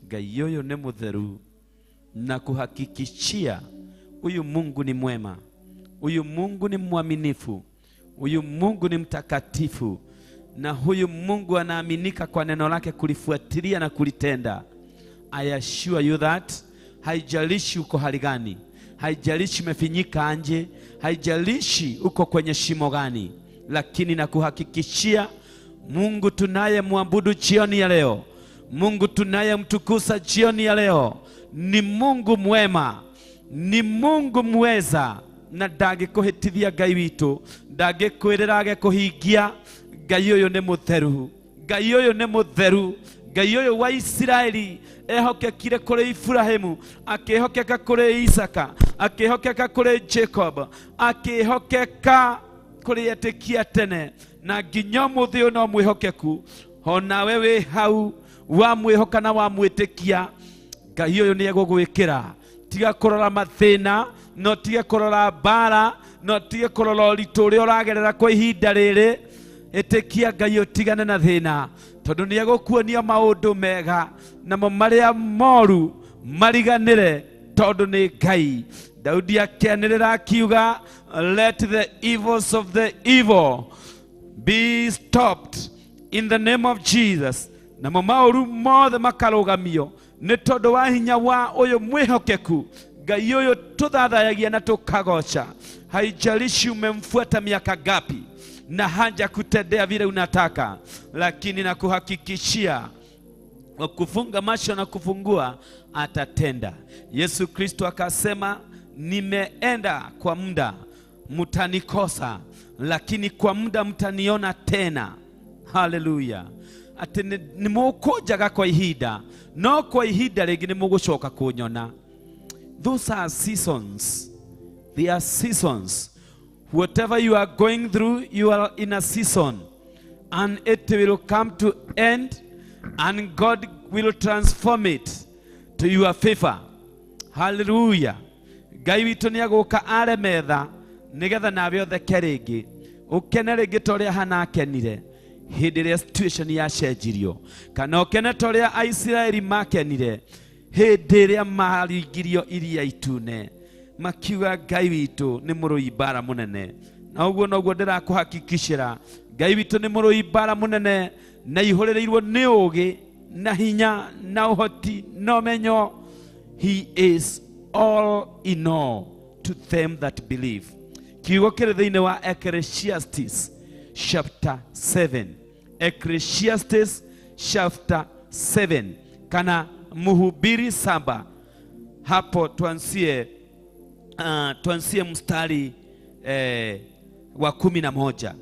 Ngai uyu ni mutheru, na kuhakikishia huyu Mungu ni mwema. Huyu Mungu ni mwaminifu. Huyu Mungu ni mtakatifu. Na huyu Mungu anaaminika kwa neno lake kulifuatilia na kulitenda. I assure you that haijalishi uko hali gani, haijalishi umefinyika anje, haijalishi uko kwenye shimo gani, lakini na kuhakikishia Mungu tunaye muabudu jioni ya leo, Mungu tunaye mtukusa jioni ya leo, ni Mungu mwema, ni Mungu mweza, na ndangĩkũhĩtithia Ngai witũ, ndangĩkwĩrĩra age kũhingia. Ngai ũyũ nĩ mũtheru, Ngai ũyũ nĩ mũtheru, Ngai ũyũ wa Isiraeli ehokekire kũrĩ Ibrahimu, akĩhokeka kũrĩ Isaka, akĩhokeka kũrĩ Jacob, akĩhokeka kũrĩ etĩkia tene, na nginya ũmũthĩ ũyũ no mwĩhokeku. Ona we wĩ hau wa mwĩhoka na wa mwĩtĩkia, Ngai ũyũ nĩ egũgwĩkĩra. Tiga kũrora mathĩna, no tiga kũrora mbara, no tiga kũrora ũritũ ũrĩa ũragerera kwa ihinda rĩrĩ. Ĩtĩkia Ngai ũtigane na thĩna, tondũ nĩ egũkuonia maũndũ mega, namo marĩa moru mariganĩre, tondũ nĩ Ngai. Daudi akĩanĩrĩra akiuga, let the evils of the evil be stopped in the name of Jesus. Namo maũru mothe makarũgamio nĩ tondũ wa hinya wa ũyũ mwĩhokeku. Ngai ũyũ tũthathayagia na tũkagoca. Haijalishi umemfuata miaka gapi na haja kutendea vile unataka, lakini na kuhakikishia kufunga macho na kufungua atatenda. Yesu Kristo akasema, nimeenda kwa muda mtanikosa, lakini kwa muda mtaniona tena. Haleluya. Ati nimukujaga kwa ihinda, no kwa ihinda rĩngĩ nĩmũgũcoka kũnyona. Those are seasons. They are seasons. Whatever you are going through, you are in a season, and it will come to end, and God will transform it to your favor. Hallelujah. Ngai witũ nĩ agũka aremetha nĩgetha nawe ũtheke rĩngĩ, ũkene rĩngĩ ta ũrĩa Hana akenire hĩndĩ ĩrĩa situation yacenjirio, kana ũkene ta ũrĩa Aisiraeli makenire hĩndĩ ĩrĩa maringirio iria itune, makiuga Ngai witũ nĩ mũrũi mbara mũnene. Na ũguo noguo ndĩrakũhakikishĩra, Ngai witũ nĩ mũrũi mbara mũnene, na ihũrĩrĩirwo nĩ ũũgĩ na hinya na ũhoti na ũmenyo. He is all in all to them that believe. Kiugo kĩrĩ thĩinĩ wa Ecclesiastes chapter 7. Ecclesiastes chapter 7, kana Mhubiri 7. Hapo tuanzie mstari wa 11.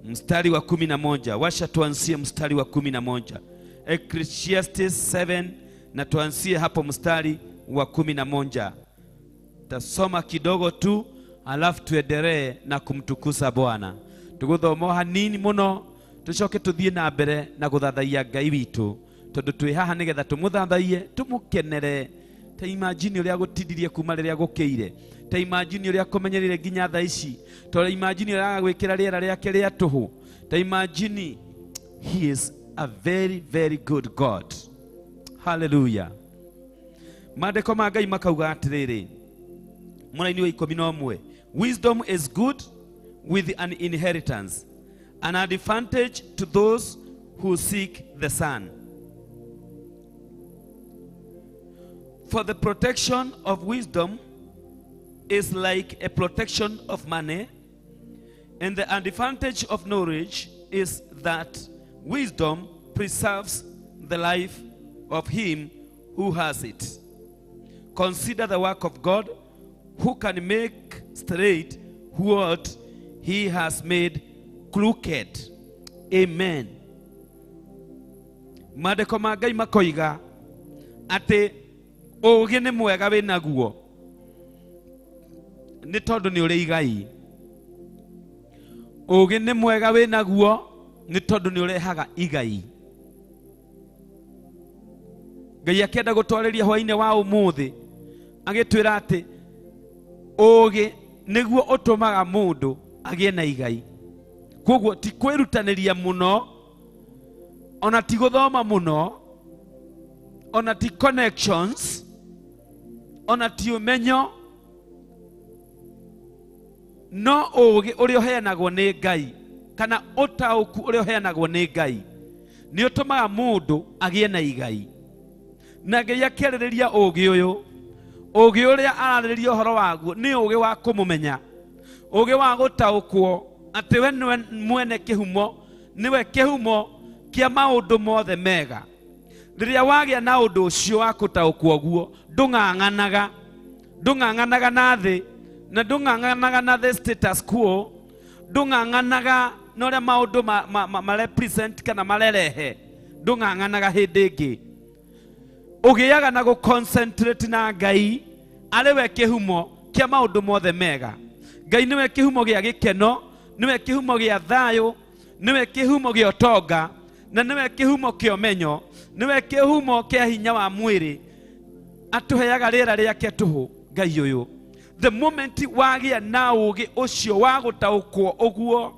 Mstari wa 11. Washa tuanzie mstari wa 11. Ecclesiastes 7, na tuanzie hapo mstari wa 11. Tasoma kidogo tu, alafu tuendelee na kumtukuza Bwana. Tugũthoma hanini muno, tucoke tuthie na mbere na gũthathaiya Ngai witũ, tondũ twĩ haha nĩgetha tũmũthathaie, tũmũkenere. Ta imagine ũrĩa gũtindirie kuma rĩrĩa gũkĩire, ta imagine ũrĩa kũmenyerire nginya thaa ici, ta imagine ũrĩa agwĩkĩra rĩera rĩake rĩa tũhũ, ta imagine. He is a very very good God. Hallelujah. Maandĩko ma Ngai makauga atĩrĩrĩ, mũraini wa 11, wisdom is good with an inheritance, an advantage to those who seek the sun. For the protection of wisdom is like a protection of money, and the advantage of knowledge is that wisdom preserves the life of him who has it. Consider the work of God, who can make straight what he has made crooked. Amen. Maandĩko ma Ngai makoiga atĩ ũũgĩ nĩ mwega wĩ naguo, nĩ tondũ nĩ ũrĩ igai. Ũũgĩ nĩ mwega wĩ naguo nĩ tondũ nĩ ũrehaga igai. Ngai akĩenda gũtwarĩria hwa-inĩ wa ũmũthĩ, agĩtwĩra atĩ ũũgĩ nĩguo ũtũmaga mũndũ agĩe na igai. Koguo ti kwĩrutanĩria mũno, ona ti gũthoma mũno, ona ti connections, ona ti ũmenyo, no ũũgĩ ũrĩa ũheanagwo nĩ Ngai, kana ũtaũku ũrĩa ũheanagwo nĩ Ngai, nĩ ũtũmaga mũndũ agĩe na igai. Na Ngai akĩarĩrĩria ũũgĩ ũyũ, ũũgĩ ũrĩa ararĩrĩria ũhoro waguo nĩ ũũgĩ wa kũmũmenya, ũũgĩ wa gũtaũkwo atĩ we nĩwe mwene kĩhumo, nĩwe kĩhumo kĩa maũndũ mothe mega. Rĩrĩa wagĩa na ũndũ ũcio wa gũtaũkwo guo, ndũng'ang'anaga na thĩ, na ndũng'ang'anaga na the status quo, ndũng'ang'anaga na ũrĩa maũndũ ma represent kana marerehe, ndung'ang'anaga hĩndĩ ĩngĩ. Ũgĩaga na gũconcentrate na Ngai arĩ we kĩhumo kĩa maũndũ mothe mega. Ngai nĩwe kĩhumo gĩa gĩkeno, nĩwe kĩhumo gĩa thayũ, nĩwe kĩhumo gĩa ũtonga, na nĩwe kĩhumo kĩa ũmenyo, nĩwe kĩhumo kĩa hinya wa mwĩrĩ. Atũheaga rĩera rĩake tũhũ Ngai ũyũ. The moment wagĩa na ũgĩ ũcio wa gũtaũkwo ũguo,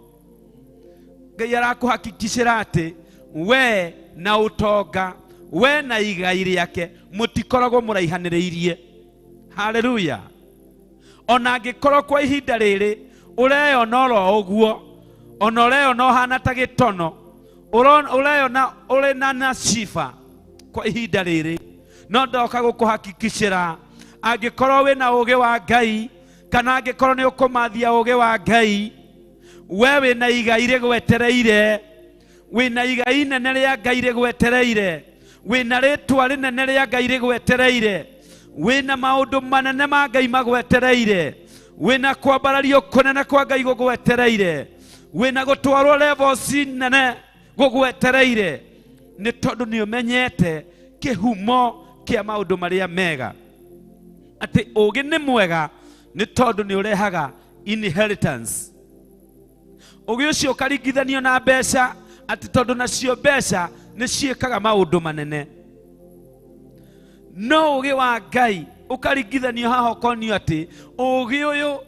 Ngai arakũhakikishĩra atĩ we na ũtonga, we na igai rĩake mũtikoragwo mũraihanĩrĩirie. Haleluya. Ona angĩkorwo kwa ihinda rĩrĩ ũreyona oro ũguo, ona ũreyona ũhana ta gĩtono, ũreyona ũrĩ na naciba kwa ihinda rĩrĩ, no ndoka gũkũhakikishĩra angĩkorwo wĩ na ũgĩ wa Ngai, kana angĩkorwo nĩ ũkũmathia ũgĩ wa Ngai, we wĩ na igai rĩgwetereire, wĩ na igai nene rĩa Ngai rĩgwetereire, wĩ na rĩtwa rĩnene rĩa Ngai rĩgwetereire, wĩ na maũndũ manene ma Ngai magwetereire, wĩ na kwambarario kũnene kwa Ngai gũgwetereire, wĩ na gũtwarwo levels nene gũgwetereire, nĩ tondũ nĩ ũmenyete kĩhumo kĩa maũndũ marĩa mega. Atĩ ũgĩ nĩ mwega nĩ tondũ nĩ ũrehaga inheritance. Ũgĩ ũcio ũkaringithanio na mbeca, atĩ tondũ nacio mbeca nĩ ciĩkaga maũndũ manene. No ũgĩ wa Ngai ũkaringithanio haha ũkonio atĩ ũgĩ ũyũ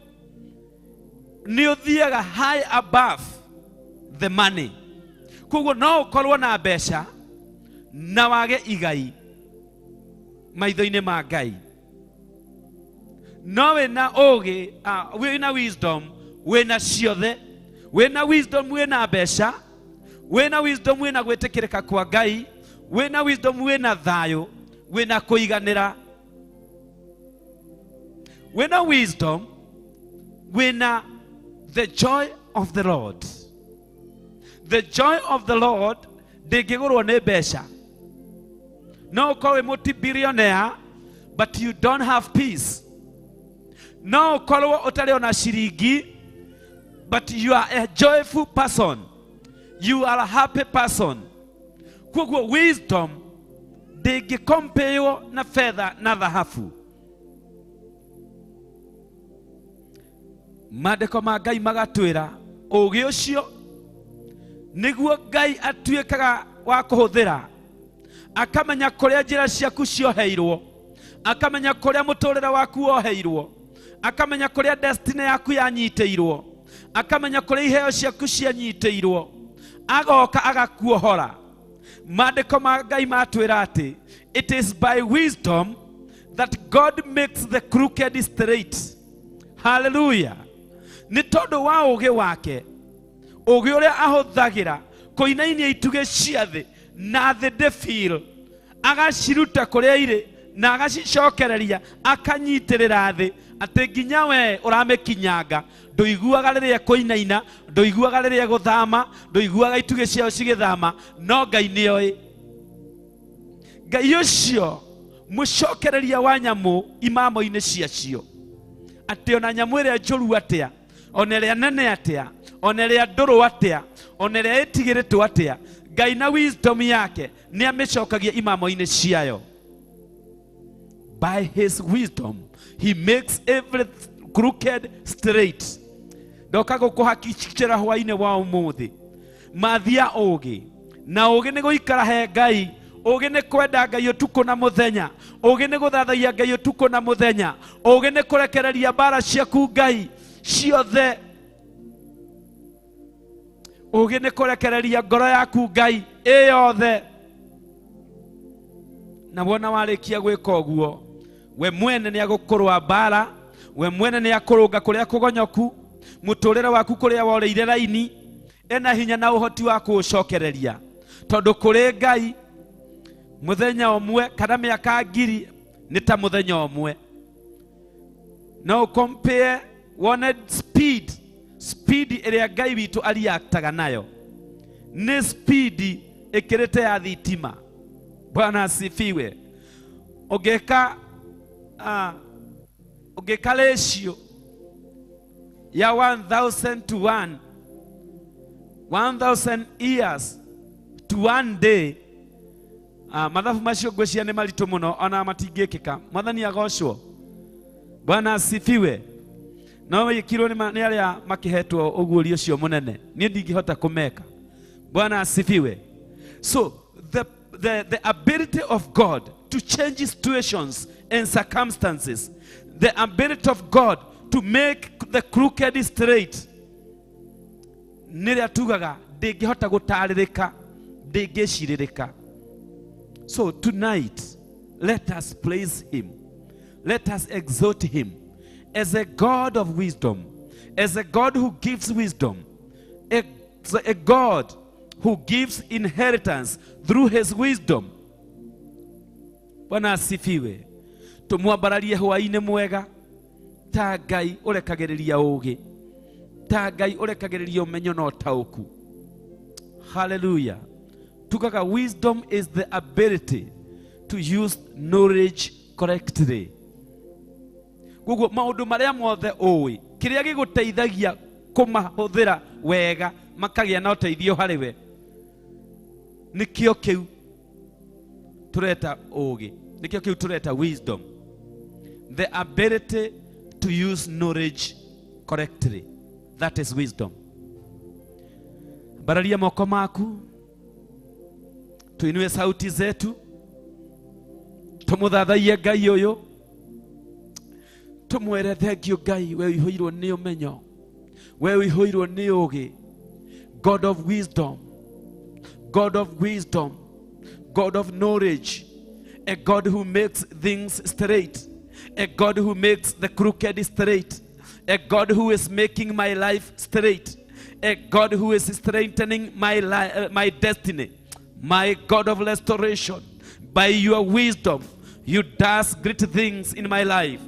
nĩ ũthiaga high above the money. Koguo no ũkorwo na mbeca na wage igai maitho-inĩ ma Ngai. No wĩna ũgĩ, wĩna wisdom, wĩna ciothe, wĩna wisdom, wĩna mbeca, wĩna wisdom, wĩna gwĩtĩkĩrĩka kwa Ngai, wĩna wisdom, wĩna thayũ, wĩna kũiganĩra, wĩna wisdom, wĩna the joy of the Lord. The joy of the Lord ndĩngĩgũrwo nĩ mbeca. No ũkorwo wĩ multi-billionaire but you don't have peace. No ũkorwo ũtarĩ ona ciringi but you are a joyful person. You are a happy person. Koguo wisdom ndĩngĩkompeyo na fedha na dhahabu. Maandĩko ma Ngai magatwĩra ũgĩ ũcio nĩguo Ngai atuĩkaga wa kũhũthĩra, akamenya kũrĩa njĩra ciaku cioheirwo, akamenya kũrĩa mũtũrĩre waku woheirwo, akamenya kũrĩa destiny yaku yanyitĩirwo, akamenya kũrĩa iheo ciaku cianyitĩirwo, agoka agakuohora. Maandĩko ma Ngai matwĩra atĩ it is by wisdom that God makes the crooked straight. Hallelujah. Nĩ tondũ wa ũgĩ wake, ũgĩ ũrĩa ahũthagĩra kũinainia itugĩ cia thĩ na thĩ ndĩbĩl, agaciruta kũrĩa irĩ na agacicokereria, akanyitĩrĩra thĩ, atĩ nginya we ũramĩkinyanga ndũiguaga rĩrĩa kũinaina, ndũiguaga rĩrĩa gũthama, ndũiguaga itugĩ ciao cigĩthama, no Ngai nĩoĩ. Ngai ũcio mũcokereria wa nyamũ imamo-inĩ ciacio, atĩ ona nyamũ ĩrĩa njũru atĩa, ona ĩrĩa nene atĩa, ona ĩrĩa ndũrũ atĩa, ona ĩrĩa ĩtigĩrĩtwo atĩa, Ngai na wisdom yake nĩ amĩcokagia imamo-inĩ ciayo. By his wisdom he makes every crooked straight. Ndoka gũkũhakikishĩra hwa-inĩ wa ũmũthĩ, mathia ũgĩ, na ũgĩ nĩ gũikara he Ngai, ũgĩ nĩ kwenda Ngai ũtukũ na mũthenya, ũgĩ nĩ gũthathaiya Ngai ũtukũ na mũthenya, ũgĩ nĩ kũrekereria mbara ciaku Ngai ciothe, ũgĩ nĩ kũrekereria ngoro yaku Ngai ĩyothe. Na wona warĩkia gwĩka ũguo, we mwene nĩ agũkũrũa mbara, we mwene nĩ akũrũnga kũrĩa kũgonyoku, mũtũrĩre waku kũrĩa woreire raini, ena hinya na ũhoti wa kũũcokereria, tondũ kũrĩ Ngai mũthenya ũmwe kana mĩaka ngiri nĩ ta mũthenya ũmwe. No compare wone speed ĩrĩa Ngai witũ ariaktaga nayo nĩ speed ĩkĩrĩte ya thitima. Bwana asifiwe. Ũngĩka ratio ya 1000 to 1, 1000 years to 1 day, mathabu macio ngwĩciria nĩ maritũ mũno ona matingĩkĩka. Mwathani agocwo. Bwana asifiwe. No wĩkirwo nĩ arĩa makĩhetwo ũguũrio ũcio mũnene. Niĩ ndingĩhota kũmeka. Bwana asifiwe. So the ability of God to change situations and circumstances, the ability of God to make the crooked straight, nĩrĩa tugaga ndĩngĩhota gũtarĩrĩka, ndĩngĩcirirĩka. So tonight, let us praise him. Let us exalt him as a God of wisdom, as a God who gives wisdom, a God who gives inheritance through his wisdom. Bwana asifiwe. Tumwambararie hwa-ini mwega, ta Ngai ũrekagĩrĩria ũũgĩ, ta Ngai ũrekagĩrĩria ũmenyo na ũtaũku. Hallelujah. Tukaga wisdom is the ability to use knowledge correctly. Gugu maũndũ marĩa mothe ũĩ, kĩrĩa gĩgũteithagia kũmahũthĩra wega makagĩa na ũteithio harĩ we, nikio kiu tureta ũũgĩ, nikio kiu tureta wisdom, the ability to use knowledge correctly. That is wisdom. Bararia moko maku, tuinue sauti zetu, tumuthathaiye Ngai ũyũ, tumwĩre thengio Ngai, we ũihũirwo nĩ ũmenyo, we ũihũirwo nĩ ũũgĩ, God of wisdom, God of wisdom, God of knowledge, a God who makes things straight, a God who makes the crooked straight, a God who is making my life straight, a God who is strengthening my destiny, my God of restoration. By your wisdom, you does great things in my life.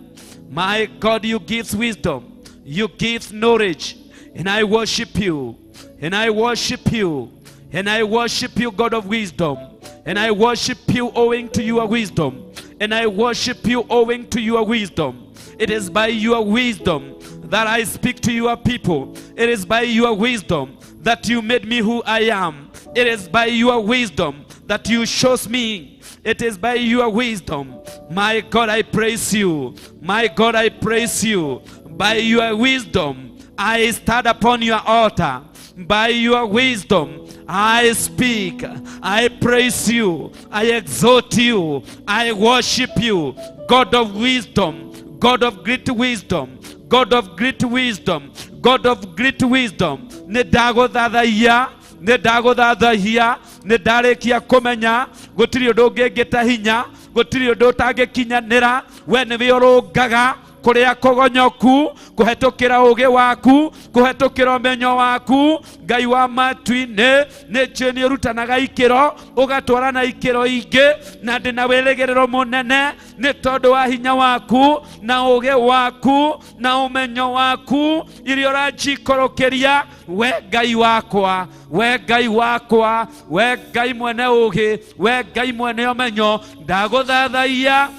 My God, you give wisdom, you give knowledge, and I worship you, and I worship you, and I worship you, God of wisdom, and I worship you owing to your wisdom, and I worship you owing to your wisdom. It is by your wisdom that I speak to your people. It is by your wisdom that you made me who I am. It is by your wisdom that you chose me. It is by your wisdom. My God, I praise you. My God, I praise you. By your wisdom, I stand upon your altar. By your wisdom, I speak. I praise you. I exalt you. I worship you. God of wisdom. God of great wisdom. God of great wisdom. God of great wisdom. Ndia-Ini, Ndia-Ini, Nĩndarĩkia kũmenya gũtirĩ ũndũ ũngĩngĩta hinya, gũtirĩ ũndũ ũtangĩkinyanĩra, we nĩwe ũrũngaga kũrĩa kũgonyoku, kũhetũkĩra ũũgĩ waku, kũhetũkĩra ũmenyo waku. Ngai wa matu-inĩ, nĩnjũĩ nĩũrutanaga ikĩro ũgatwara na ikĩro ingĩ, na ndĩna wĩrĩgĩrĩro mũnene nĩ tondũ wa hinya waku na ũũgĩ waku na ũmenyo waku iria ũranjikũrũkĩria. We Ngai wakwa, we Ngai wakwa, we Ngai mwene ũũgĩ, we Ngai mwene ũmenyo, ndagũthathaiya,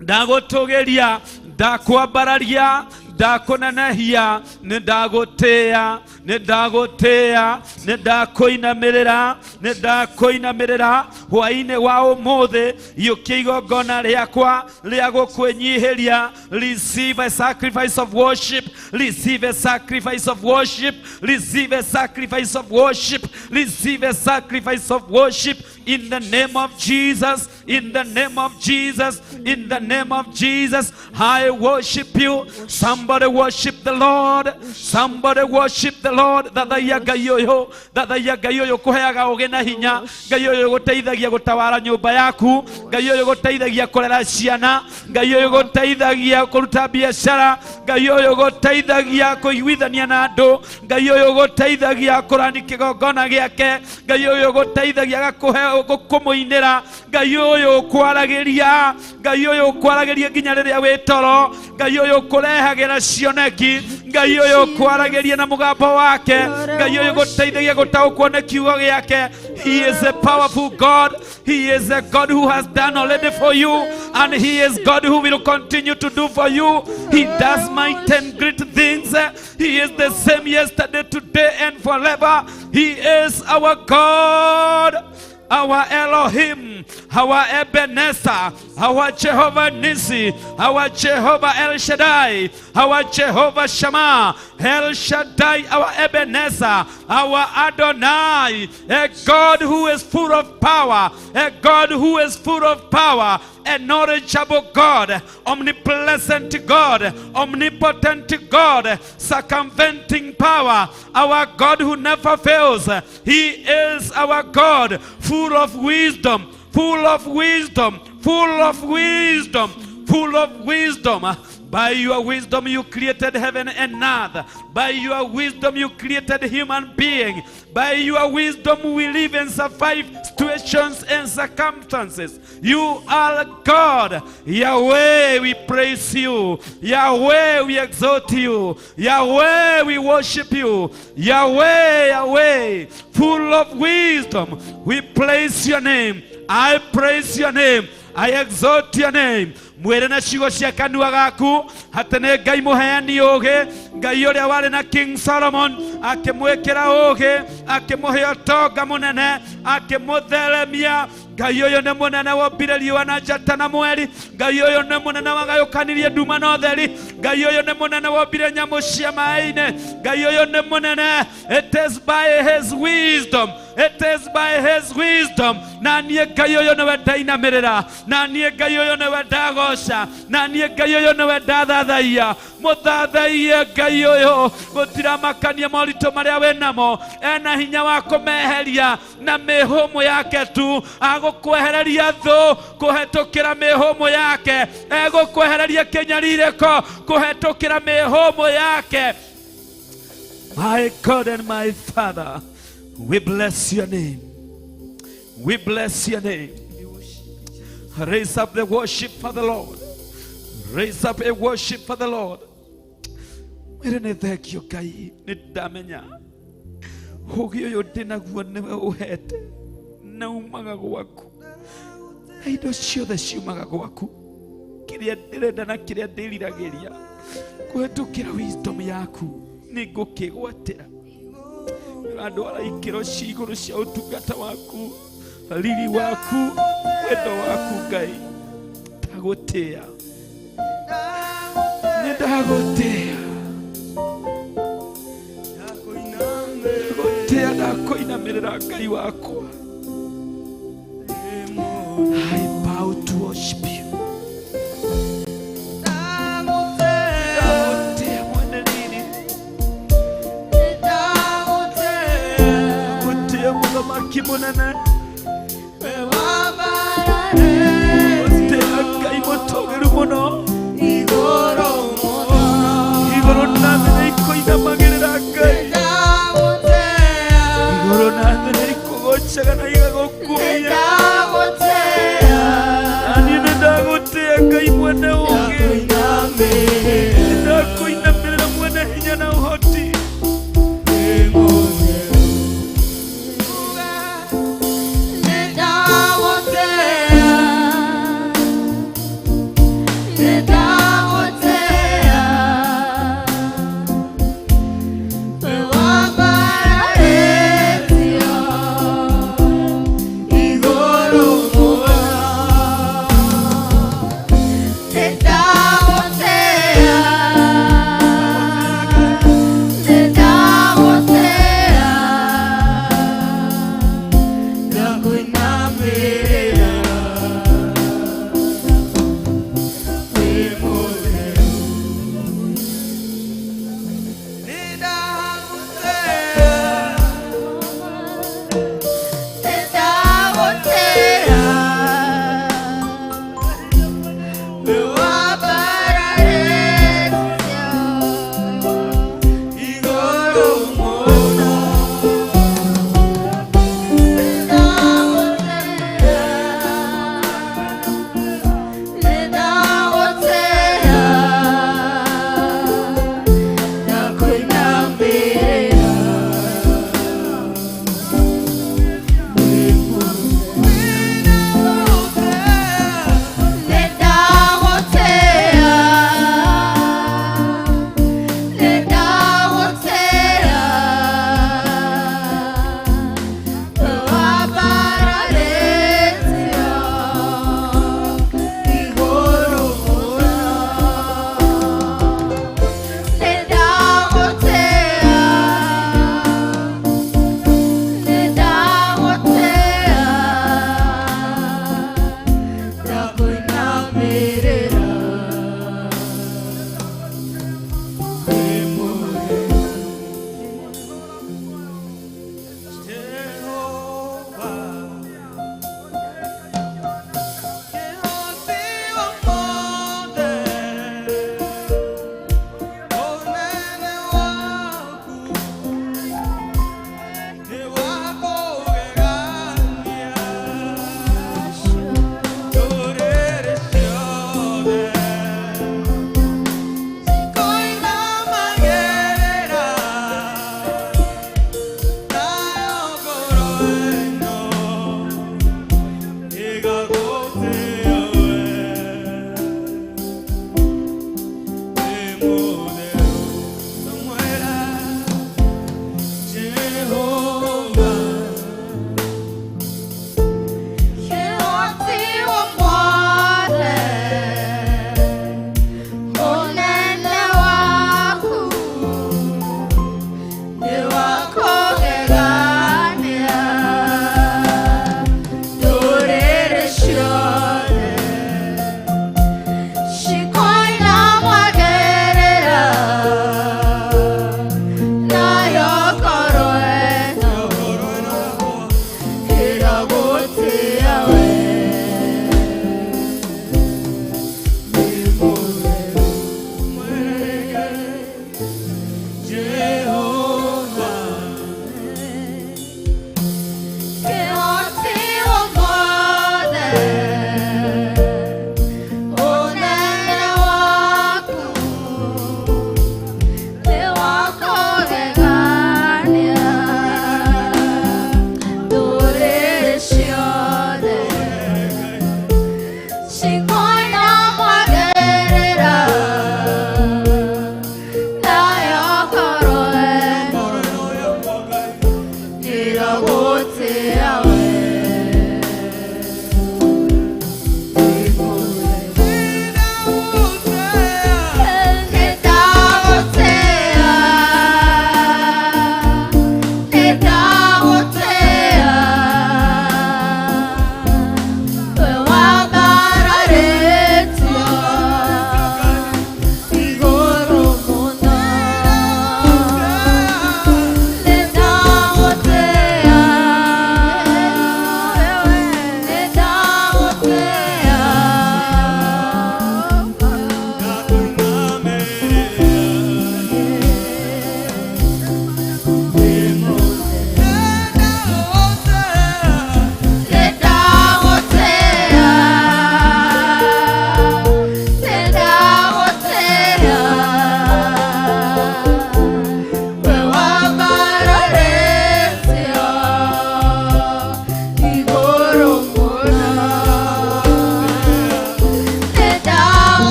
ndagũtũgĩria, ndakwambararia, ndakũnenehia, nĩndagũtĩĩa, nĩndagũtĩĩa, nĩndakũinamĩrĩra, nĩndakũinamĩrĩra. Hwa-inĩ wa ũmũthĩ iyũkia igongona rĩakwa rĩa gũkwĩnyihĩria. Receive a sacrifice of worship, receive a sacrifice of worship, receive a sacrifice of worship, receive a sacrifice of worship in the name of Jesus, in the name of Jesus, in the name of Jesus. I worship you. Somebody worship the Lord. Somebody worship the Lord. Thathaia Ngai ũyũ, thathaia Ngai ũyũ kũheaga ũũgĩ na hinya. Ngai ũyũ gũteithagia gũtawara nyũmba yaku. Ngai ũyũ gũteithagia kũrera ciana. Ngai ũyũ gũteithagia kũruta biacara. Ngai ũyũ gũteithagia kũiguithania na andũ. Ngai ũyũ gũteithagia kũrani kĩgongona gĩake. Ngai ũyũ gũteithagia gũkũmũinĩra. Ngai ũyũ kwaragĩria, Ngai ũyũ kwaragĩria nginya rĩrĩa wĩ toro. Ngai ũyũ kũrehagĩra cioneki. Ngai ũyũ kwaragĩria na mũgambo wake. Ngai ũyũ gũteithagia gũtaũkwo nĩ kiugo gĩake. He is a powerful God. He is a God who has done already for you, and he is God who will continue to do for you. He does mighty and great things. He is the same yesterday, today, and forever. He is our God, our Elohim, our Ebenezer, our Jehovah Nisi, our Jehovah El Shaddai, our Jehovah Shammah, El Shaddai, our Ebenezer, our Adonai, a God who is full of power, a God who is full of power, a knowledgeable God, omnipresent God, omnipotent God, circumventing power, our God who never fails. He is our God, full of wisdom, full of wisdom, full of wisdom, full of wisdom. By your wisdom you created heaven and earth. By your wisdom you created human being. By your wisdom we live and survive situations and circumstances. You are God. Yahweh, we praise you. Yahweh, we exalt you. Yahweh, we worship you. Yahweh, Yahweh, full of wisdom, we praise your name. I praise your name. I exalt your name. Mwere na ciugo cia kanua gaku hatene Ngai muheani uge, Ngai uria wari na King Solomon akimwikira uge, akimuhe utonga munene, akimutheremia. Ngai uyu ni munene wombire riũa na njata na mweri. Ngai uyu ni munene wagayũkanirie nduma na ũtheri. Ngai uyu ni munene wombire nyamũ cia maaĩ-inĩ. Ngai uyu ni munene. It is by his wisdom, it is by his wisdom. Na niĩ Ngai uyu niwe ndainamĩrĩra, na niĩ Ngai uyu niwe ndagoca, na niĩ Ngai uyu niwe ndathathaiya. Mũthathaiye Ngai uyu, gũtiramakania moritũ marĩa wĩ namo. Ena hinya wa kũmeheria na mĩhũmũ yake tu. Agũkwehereria thũ kũhetũkĩra mĩhũmũ yake. Egũkwehereria kĩnyariirĩko kũhetũkĩra mĩhũmũ yake. My God and my Father, we bless your name. We bless your name. Raise up the worship for the Lord. Raise up a worship for the Lord. Mwene thekio Ngai nĩndamenya ũũgĩ ũyũ ndĩnaguo nĩwe ũhete na umaga gwaku, na indo ciothe ciumaga gwaku. Kĩrĩa ndĩrenda na kĩrĩa ndĩriragĩria kũhetũkĩra wisdom yaku nĩngũkĩgwatĩra. Andũ ara ikĩro cia igũrũ cia ũtungata waku, riri waku, wendo waku Ngai. Ndagũtĩĩa, nĩndagũtĩĩa, ndagũtĩĩa, ndakũinamĩrĩra Ngai wakwa. I bow to worship you. Ndagũtĩĩa mwene nini, ndagũtĩĩa mũthamaki mũnene, ndagũtĩĩa Ngai mũtũgĩru mũno. Igũrũ na thĩ nĩikũinamagĩrĩra Ngai, igũrũ na thĩ nĩikũgũcaga na igagũkumia. Naniĩ nĩndagũtĩĩa Ngai mwene ũũgĩ, nĩndakũinamĩrĩra mwene hinya na ũhoti. Te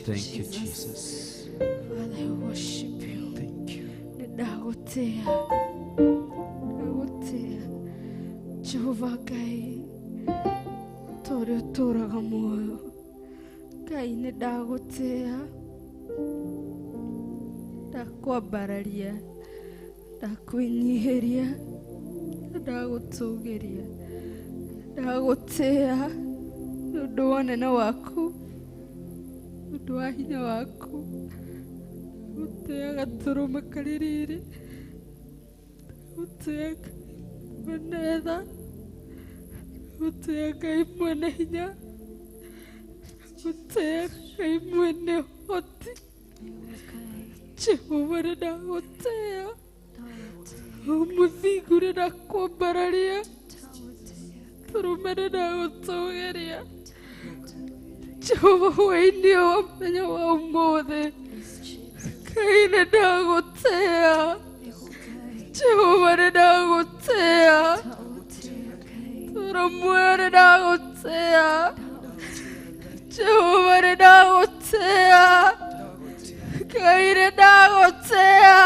Thank you, Jesus. Father, I worship you. Thank you. Ndagotea. Jehova Ngai. Tore uturaga muoyo. Ngai ndagotea. Ndakwambararia. Ndakwinyihiria. Ndagutugiria. Ndagotea. Nundu wa nene waku. Nundu wa hinya waku. Utea gaturume kaririri. Utea mwenetha. Utea Ngai mwene hinya. Utea Ngai mwene hoti. Jehova ndagutea. Umuthingu ndakwambararia. Turume ndagutugiria. Jehova hwa-ini wa muthenya wa umuthi. Ngai ndagutea. Jehova ndagutea. Turamwe ndagutea. Jehova ndagutea. Ngai ndagutea.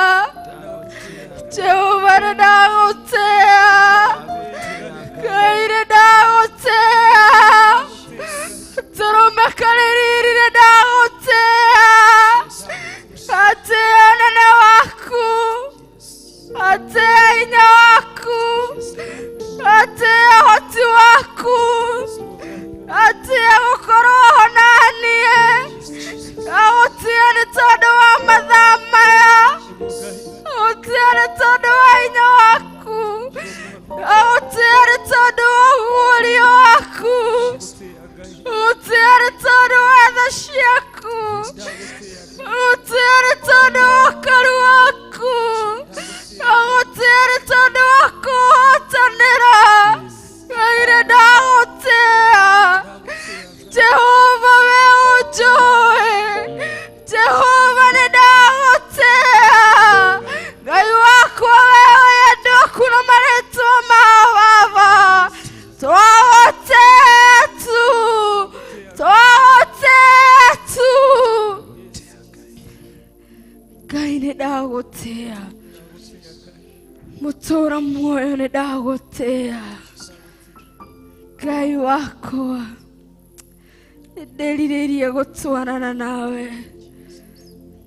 Jehova ndagutea. Ngai ndagutea. Turume kaririri ndagutea. Atea nene waku. Atea hinya waku. Atea hoti waku. Atea gukorwo nanie. Agutia ni tondu wa mathaa maya. Agutia ni tondu wa hinya waku. Agutia ni tondu wa uguũrio waku. Agutia ni tondu wa tha ciaku. Agutia ni tondu wa ũkaru waku. Agutia ni tondu wa kũhotanĩra. Ngai ndagutea. Jehova we ũnjũĩ. Jehova ndagutea. Ngai wakwa we wendwo kuna marĩtwa ma Baba. Twagotea tu. Twagotea tu. Ngai ndagutea. Mũtũra muoyo ndagutea. Ngai wakwa ndiriririe gũtwarana nawe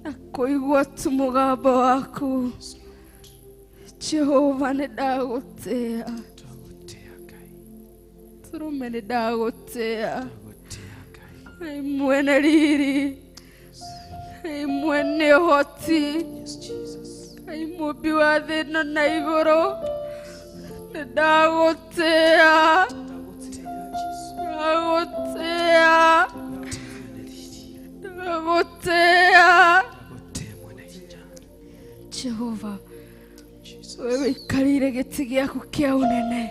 na kũigua tu mũgambo waku. Jehova ndagutea. Turume ndagutea. Ngai mwene riri. Ngai mwene ũhoti. Ngai mũmbi wa thĩ ĩno na igũrũ. Ndagutea. Ndagutea. Ndagutea. Jehova, wewe ikarire gĩtĩ gĩaku kĩa ũnene.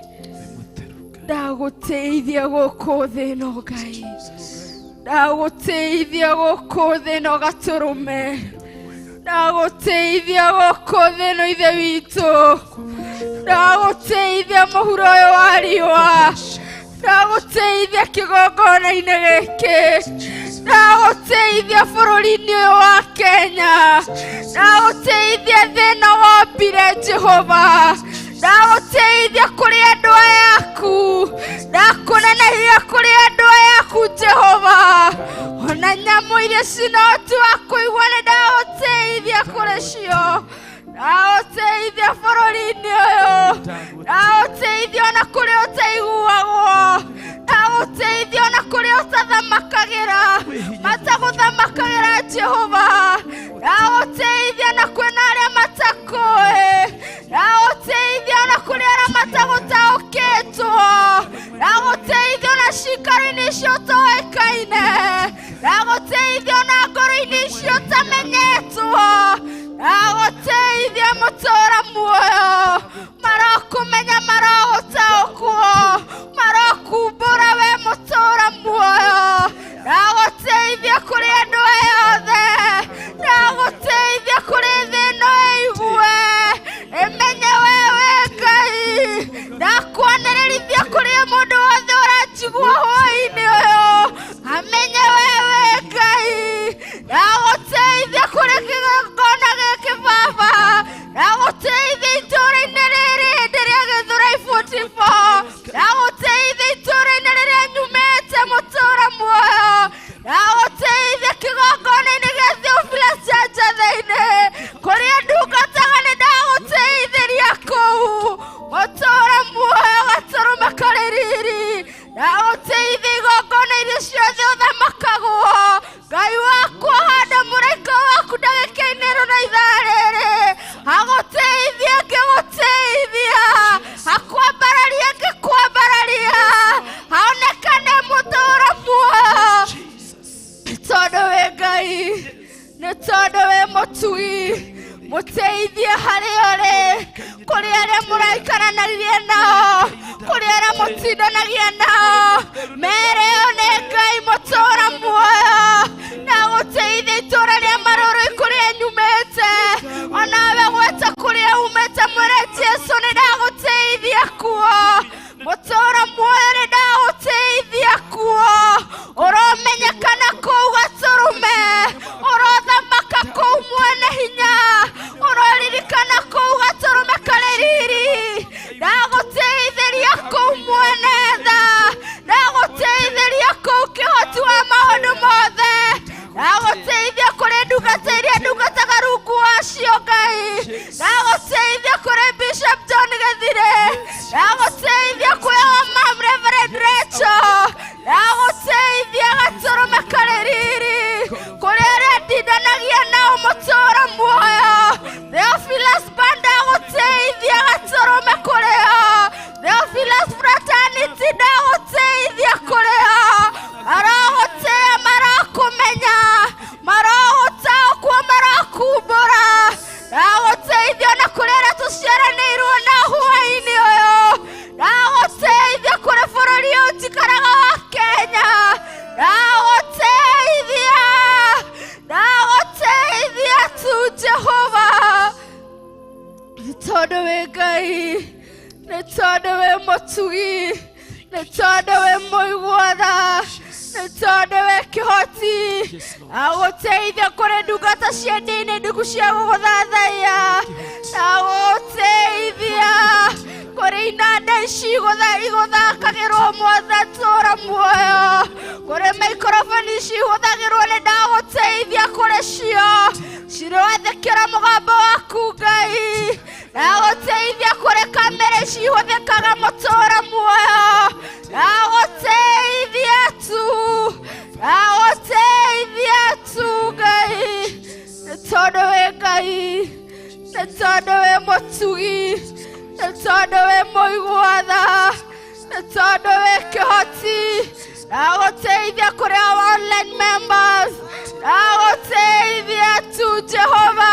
Ndaguteithia gũkũ thĩ ĩno Ngai. Ndaguteithia gũkũ thĩ ĩno Gatũrũme. ndagũteithia gũkũ thĩ ĩno ithe witũ, ndagũteithia mũhuro ũyũ wa riũa, ndagũteithia kĩgongona-inĩ gĩkĩ, ndagũteithia bũrũri-inĩ ũyũ wa Kenya, ndagũteithia thĩna wa mbire Jehova, ndagũteithia kũrĩ andũ aya aku, ndakũnenehia kũrĩ andũ aya aku Jehova, ona nyamũ iria cina ũhoti wa kũigua nĩ ndagũteithia kũrĩ cio, ndagũteithia bũrũri-inĩ ũyũ, ndagũteithia ona kũrĩa ũtaiguagwo, ndagũteithia ona kũrĩa ũtathamakagĩra, matagũthamakagĩra Jehova, ndagũteithia na kwĩna arĩa matakũĩ, ndagũteithia ona kũrĩ arĩa matagũtaũkĩtwo, ndagũteithia ona cikaro-inĩ icio ũtoĩkaine, ndagũteithia ona ngoro-inĩ icio ũtamenyetwo, ndagũteithia mũtũũra muoyo, marakũmenya maragũtaũkwo, marakumbũra we mũtũũra muoyo, ndagũteithia kũrĩ andũ aya othe, ndagũteithia kũrĩ thĩ ĩno ĩigue, ĩmenye wewe Ngai, ndakwanĩrĩrithia kũrĩ mũndũ wothe ũranjigua hwa-inĩ ũyũ, amenye wewe Ngai, ndagũteithia kũrĩ kĩgongona gĩkĩ Baba, ndagũteithia itũũra-inĩ rĩrĩ hĩndĩ rĩa Gĩthũrai 44, ndagũteithia itũũra-inĩ rĩrĩa nyumĩte mũtũũra muoyo, ndagũteithia kĩgongona-inĩ gĩa Theophilus Ndia-Ini, kũrĩa ndungataga nĩ ndagũteithĩria kũu, mũtũũra muoyo gatũrũme karĩ riri, ndagũteithia igongona iria ciothe ũthamakagwo, Ngai wakwa handa mũraika waku ndagĩka-inĩ rũna ithaa rĩrĩ, agũteithia ngĩgũteithia, akwambararia ngĩkwambararia, haonekane mũtũũra muoyo, nĩ tondũ wĩ Ngai, nĩ tondũ wĩ mũtui, mũteithie harĩa ũrĩ, kũrĩ arĩa mũraikaranagia nao, kũrĩ arĩa mũtindanagia nao, mere ĩyo nĩ Ngai mũtũũra muoyo, ndagũteithia itũũra rĩa Marũrũi kũrĩa nyumĩte, onawe gweta kũrĩa umĩte mwĩre Jesũ nĩ ndagũteithia kuo, mũtũũra muoyo nĩ ndagũteithia kuo, ũromenyekana kũu gatũrũme, ũrothamaka kũu mwene hinya, ũroririkana kũu gatũrũme karĩ riri, ndagũteithĩria kũu mwene tha, ndagũteithĩria kũu kĩhoti wa maũndũ mothe, ndagũteithia kũrĩ ndungata iria ndungataga rungu wacio Ngai, ndagũteithia kũrĩ Bishop John Gĩthire, ndagũteithia kũrĩ Mam Reverend Rachel, ndagũteithia gatũrũme karĩ riri, kũrĩ arĩa ndindanagia nao mũtũũra muoyo, Theophilus ndagũteithia gatũrũme kũrĩa, Theophilus fraternity ndagũteithia kũrĩa, maragũtĩa marakũmenya, maragũtaũkwo marakumbũra, ndagũteithia na kũrĩ arĩa tũciaranĩirwo na hwa-inĩ ũyũ, ndagũteithia kũrĩ bũrũri ũyũ njikaraga wa Kenya, ndagũteithia, ndagũteithia tu Jehova, nĩ tondũ wĩ Ngai, nĩ tondũ wĩ mũtugi, nĩ tondũ wĩ mũigua tha, nĩ tondũ wĩ kĩhoti, ndagũteithia kũrĩ ndungata cia Ndia-Ini Ndiku cia Guthathaiya, ndagũteithia kũrĩ inanda ici igũthakagĩrwo mũtũũra muoyo, kũrĩ maikrofoni ici ihũthagĩrwo nĩ ndagũteithia kũrĩ cio, cirwathĩkĩra mũgambo waku Ngai, ndagũteithia kũrĩ kamera ici ihũthĩkaga mũtũũra muoyo, ndagũteithia tu, ndagũteithia tu Ngai, nĩ tondũ wĩ Ngai, nĩ tondũ wĩ mũtugi, nĩ tondũ wĩ mũigua tha, nĩ tondũ wĩ kĩhoti, ndagũteithia kũrĩ online members, ndagũteithia tu Jehova,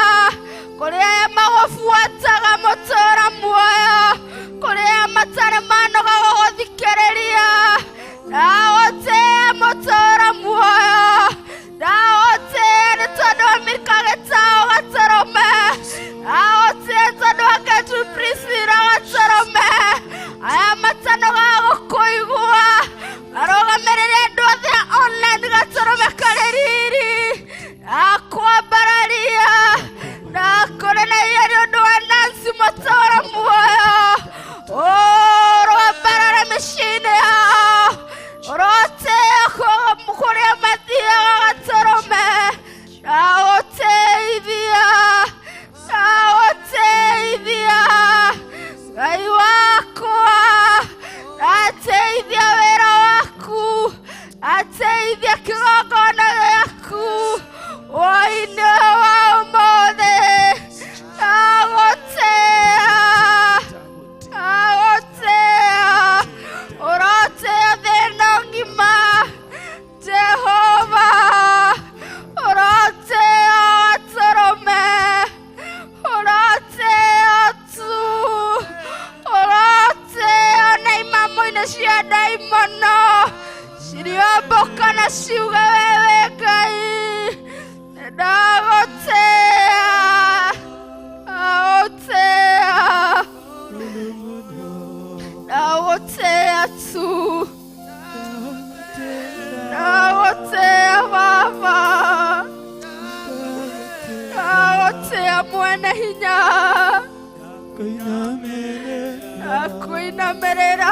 kũrĩ aya magũbuataga mũtũũra muoyo, kũrĩ aya matarĩ manoga gũgũthikĩrĩria, ndagũteithia mũtũũra muoyo, ndagũteithia nĩ tondũ wamĩrĩka gĩtaũ gatũrũ ndakuramya ndakwinamerera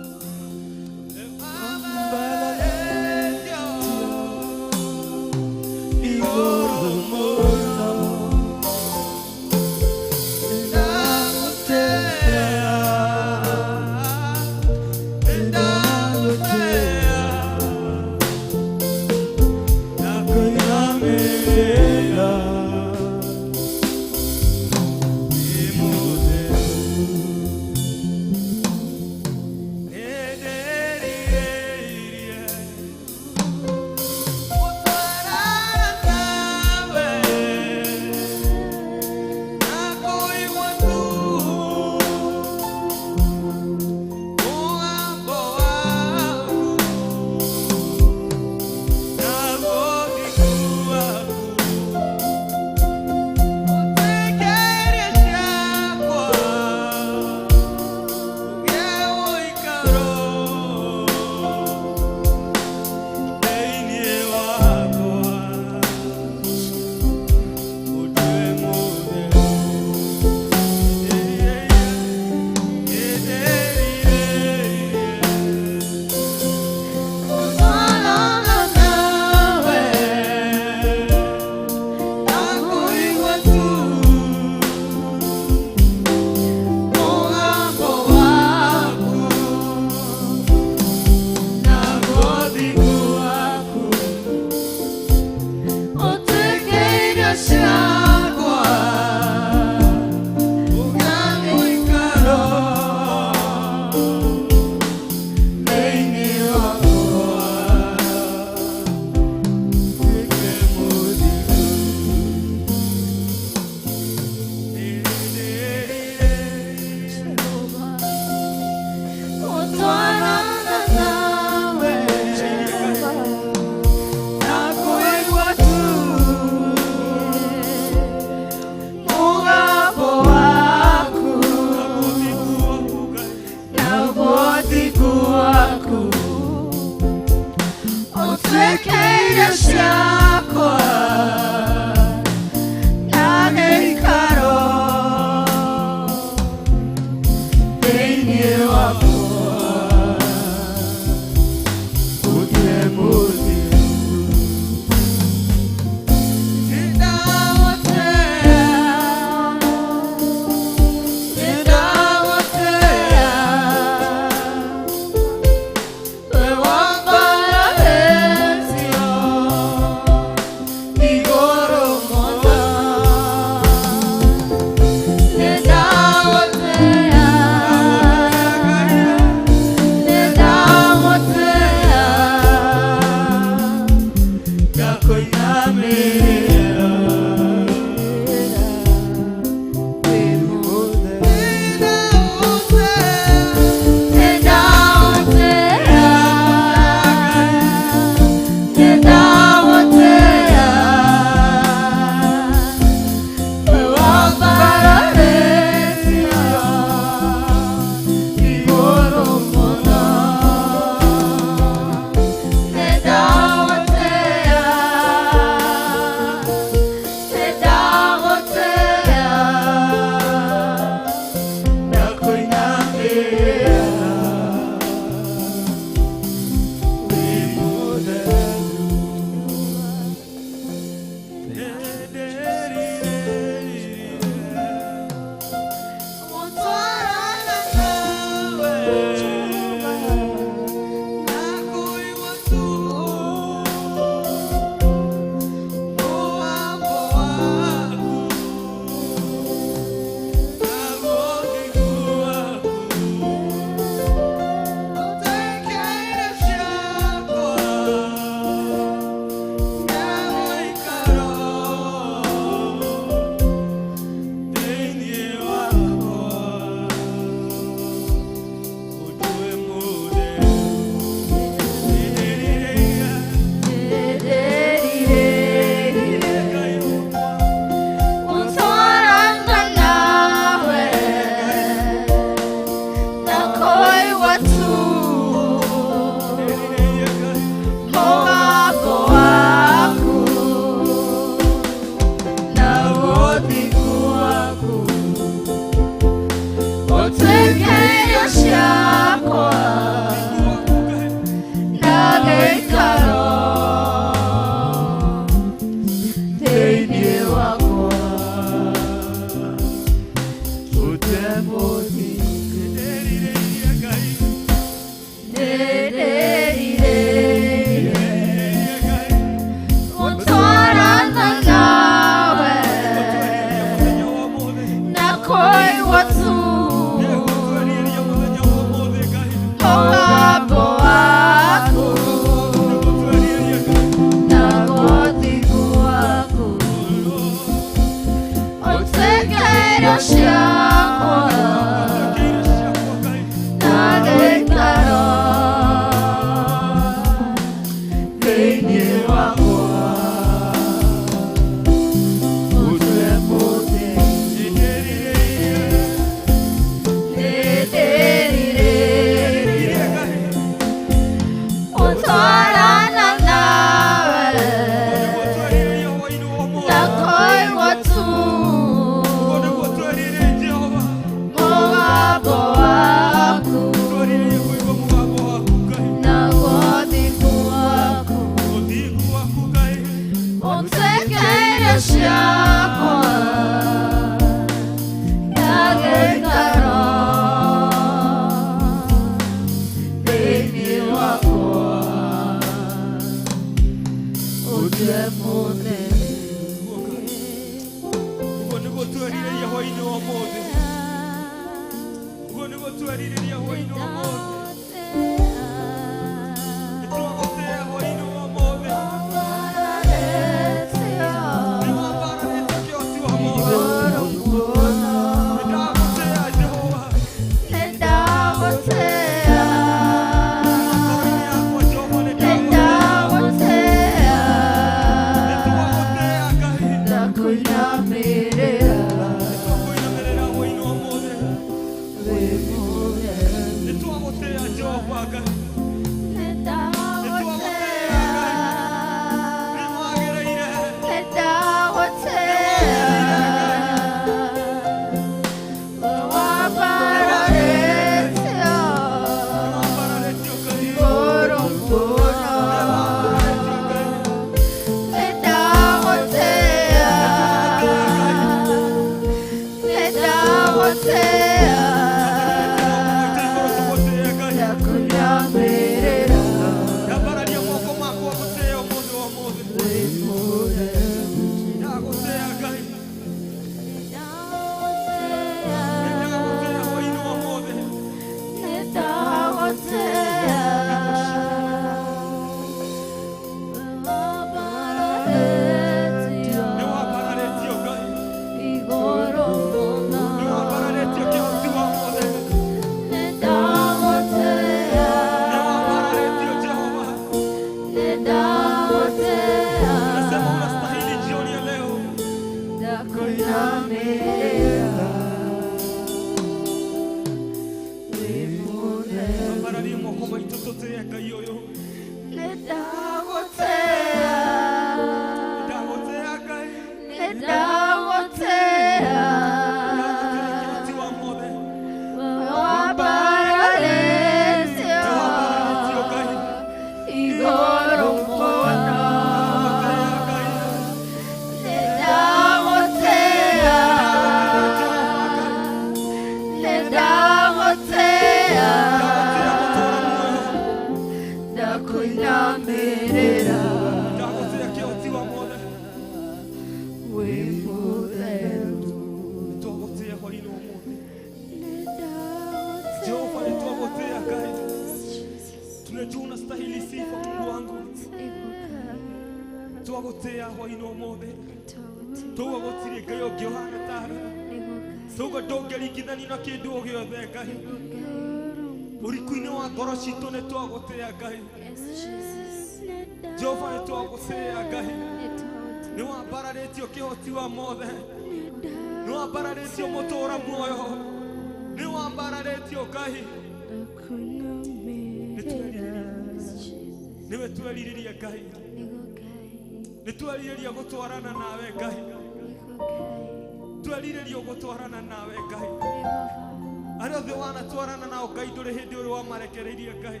Aria the wana twarana nao Ngai nduri hindi uri wa marekereirie Ngai.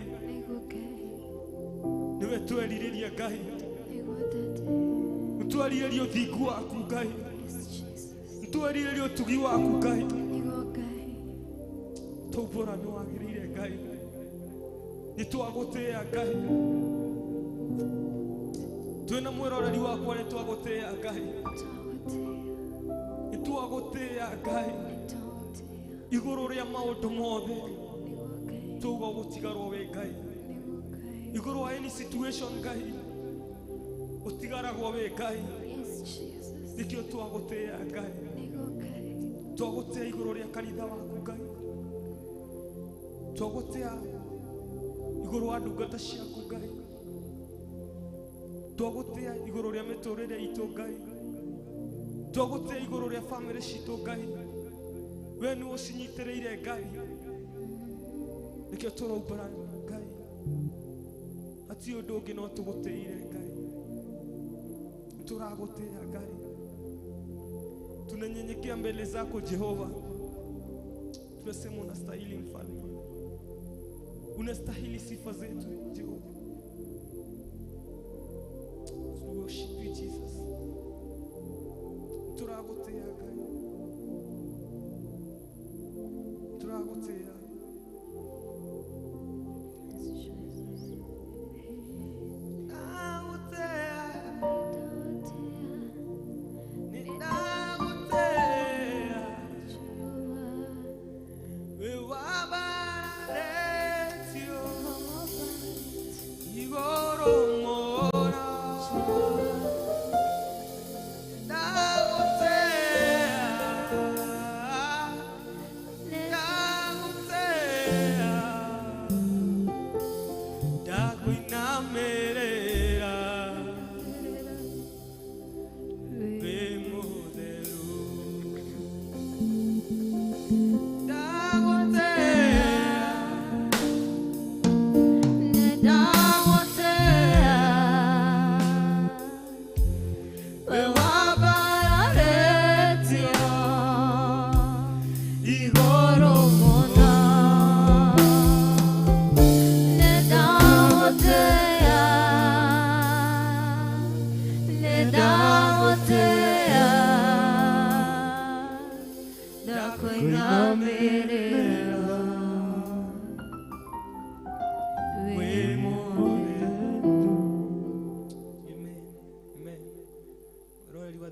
Niwe twerirĩria Ngai. Nitwerirĩrie ũthingu waku Ngai. Nitwerirĩrie ũtugi waku Ngai. Tũmbũra nĩ wagĩrĩire Ngai. Nitwagũtĩĩa Ngai. Twĩna mwĩroreri wakwa nitwagũtĩĩa Ngai. Nitwagũtĩĩa Ngai. Igũrũ rĩa maũndũ mothe tuga gũtigarwo we Ngai. Igũrũ wa any situation Ngai ũtigaragwo we Ngai. Nikĩo twagũtĩĩa Ngai. Twagũtĩĩa igũrũ rĩa kanitha waku Ngai. Twagũtĩĩa igũrũ wa ndungata ciaku Ngai. Twagũtĩĩa igũrũ rĩa mĩtũrĩre itũ Ngai. Twagũtĩĩa igũrũ rĩa family citũ Ngai. We nĩ ũcinyitĩrĩire Ngai. Nikĩo tũrombũra Ngai. Hatirĩ ũndũ ũngĩ no tũgũtĩire Ngai. Tũragũtĩĩa Ngai. Tunanyenyekea mbele zako Jehova. Tunasema unastahili mfalme. Unastahili sifa zetu Jehova. We worship you Jesus. Turagotea Ngai. Turagotea.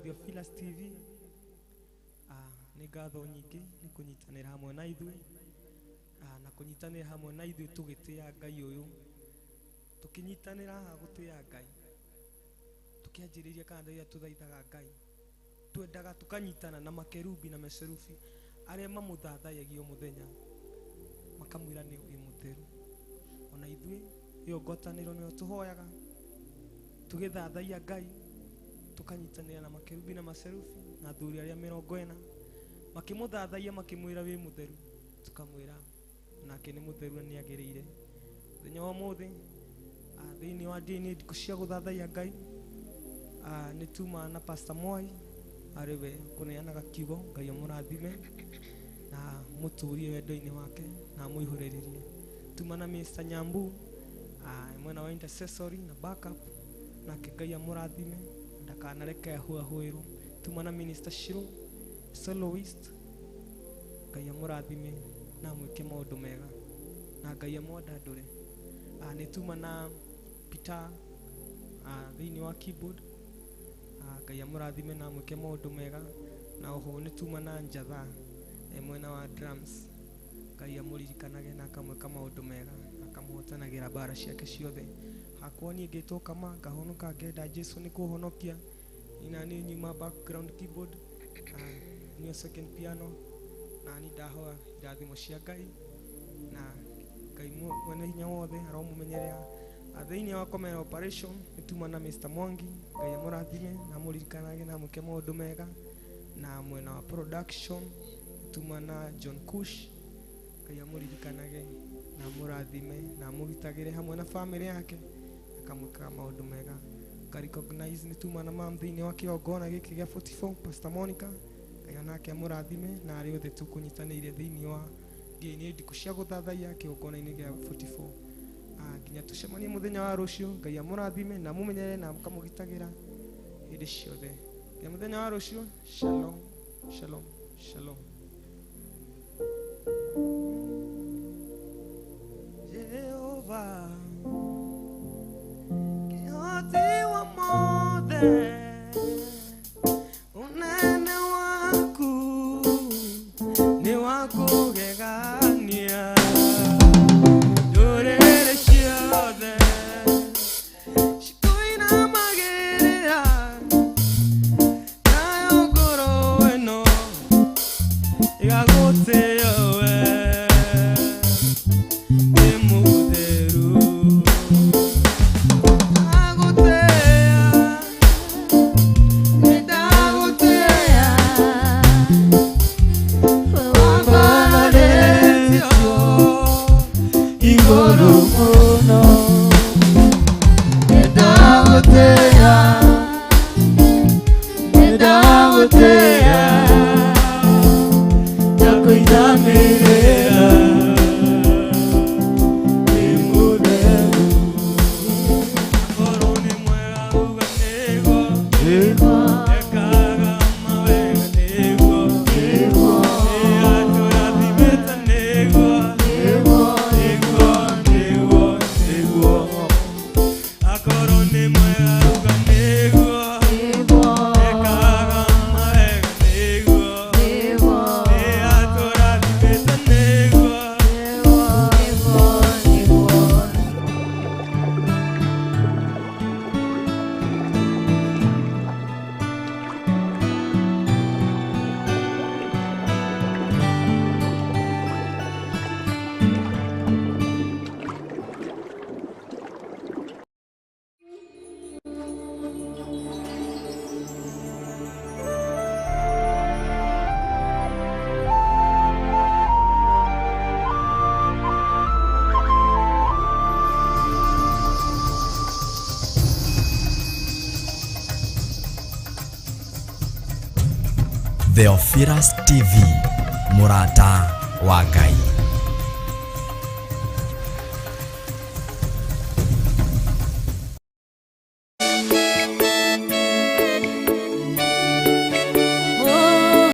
Theophilus TV nĩ ngatho nyingĩ nĩ kũnyitanĩra hamwe na ithuĩ na kũnyitanĩra hamwe na ithuĩ tũgĩtĩĩa Ngai ũyũ tũkĩnyitanĩra haha gũtĩĩa Ngai tũkĩanjĩrĩria kana rĩrĩa tũthaithaga Ngai twendaga tũkanyitana na makerubi na maserufi arĩa mamũthathaiyagia mũthenya makamwĩra nĩ mũtheru ona ithuĩ ĩyo ngwatanĩro nĩyo tũhoyaga tũgĩthathaiya Ngai tukanyitanĩra na makerubi na maserufi na athuri arĩa 40 makĩmũthathaiya makĩmwĩra wĩ mũtheru tukamwĩra nake nĩ mũtheru na nĩ agĩrĩire mũthenya wa ũmũthĩ thĩinĩ wa Ndia-Ini Ndiku cia gũthathaiya Ngai nĩ tuma na Pastor Mwai arĩ we kũneanaga kiugo Ngai amũrathime na mũtũrie wendo-inĩ wake na mũihũrĩrĩrie tuma na Mr. Nyambu mwena wa intercessory na backup nake Ngai amũrathime ndakanareke ahũahũĩrwo tuma na Minister Shiro soloist Ngai amũrathime na mwĩke maũndũ mega na Ngai amwandandũre nĩ tuma na Peter thĩinĩ wa keyboard Ngai amũrathime na mwĩke maũndũ mega na oho nĩ tuma na Njatha mwena wa drums Ngai amũririkanage na akamwĩka maũndũ mega akamũhotanagĩra mbara ciake ciothe hakwa niĩ ngĩtwo kama ngahonoka ngenda Jesu nĩ kũhonokia ina nĩ nyuma background keyboard niyo second piano na nĩ ndahoa irathimo cia Ngai na Ngai mwene hinya wothe aromũmenyerera thĩinĩ wa Commercial Operation nĩ tuma na Mr. Mwangi Ngai amũrathime na amũririkanage na amwĩke maũndũ mega na mwena wa production tuma na John Kush Ngai amũririkanage na amũrathime na amũgitagĩre hamwe na family yake akamwĩka maũndũ mega recognize nĩ tuma na mam thĩinĩ wa kĩgongona gĩkĩ gĩa 44 Pastor Monica Ngai onake amũrathime na arĩ othe tũkũnyitanĩire thĩinĩ wa Ndia-Ini Ndiku cia Guthathaiya kĩgongona-inĩ gĩa 44. Nginya tũcemanie mũthenya wa rũciũ. Ngai amũrathime na mũmenyere na mũkamũgitagĩra hĩndĩ ciothe. Nginya mũthenya wa rũciũ. Shalom, shalom, shalom. Jehovah, kĩhoti wa mothe, unene waku nĩ wa kũgegania. Ndũrĩrĩ ciothe cikũinamagĩrĩra, nayo ngoro ĩno ĩgagũtĩĩa wee. Nĩ mũtheru, ndagũtĩĩa, nĩndagũtĩĩa, wambarĩtio igũrũ mũno. Nĩndagũtĩĩa, nĩndagũtĩĩa, ndakũinamĩrĩra. Nĩ mũtheru, korwo nĩ mwega uga nĩguo, ekaga mawega nĩguo, atũrathimĩte nĩguo, nĩguo. Akorwo nĩ mwega uga nĩguo, ekaga mawega nĩguo, atũrathimĩte nĩguo. Theophilus TV, Murata wa Ngai.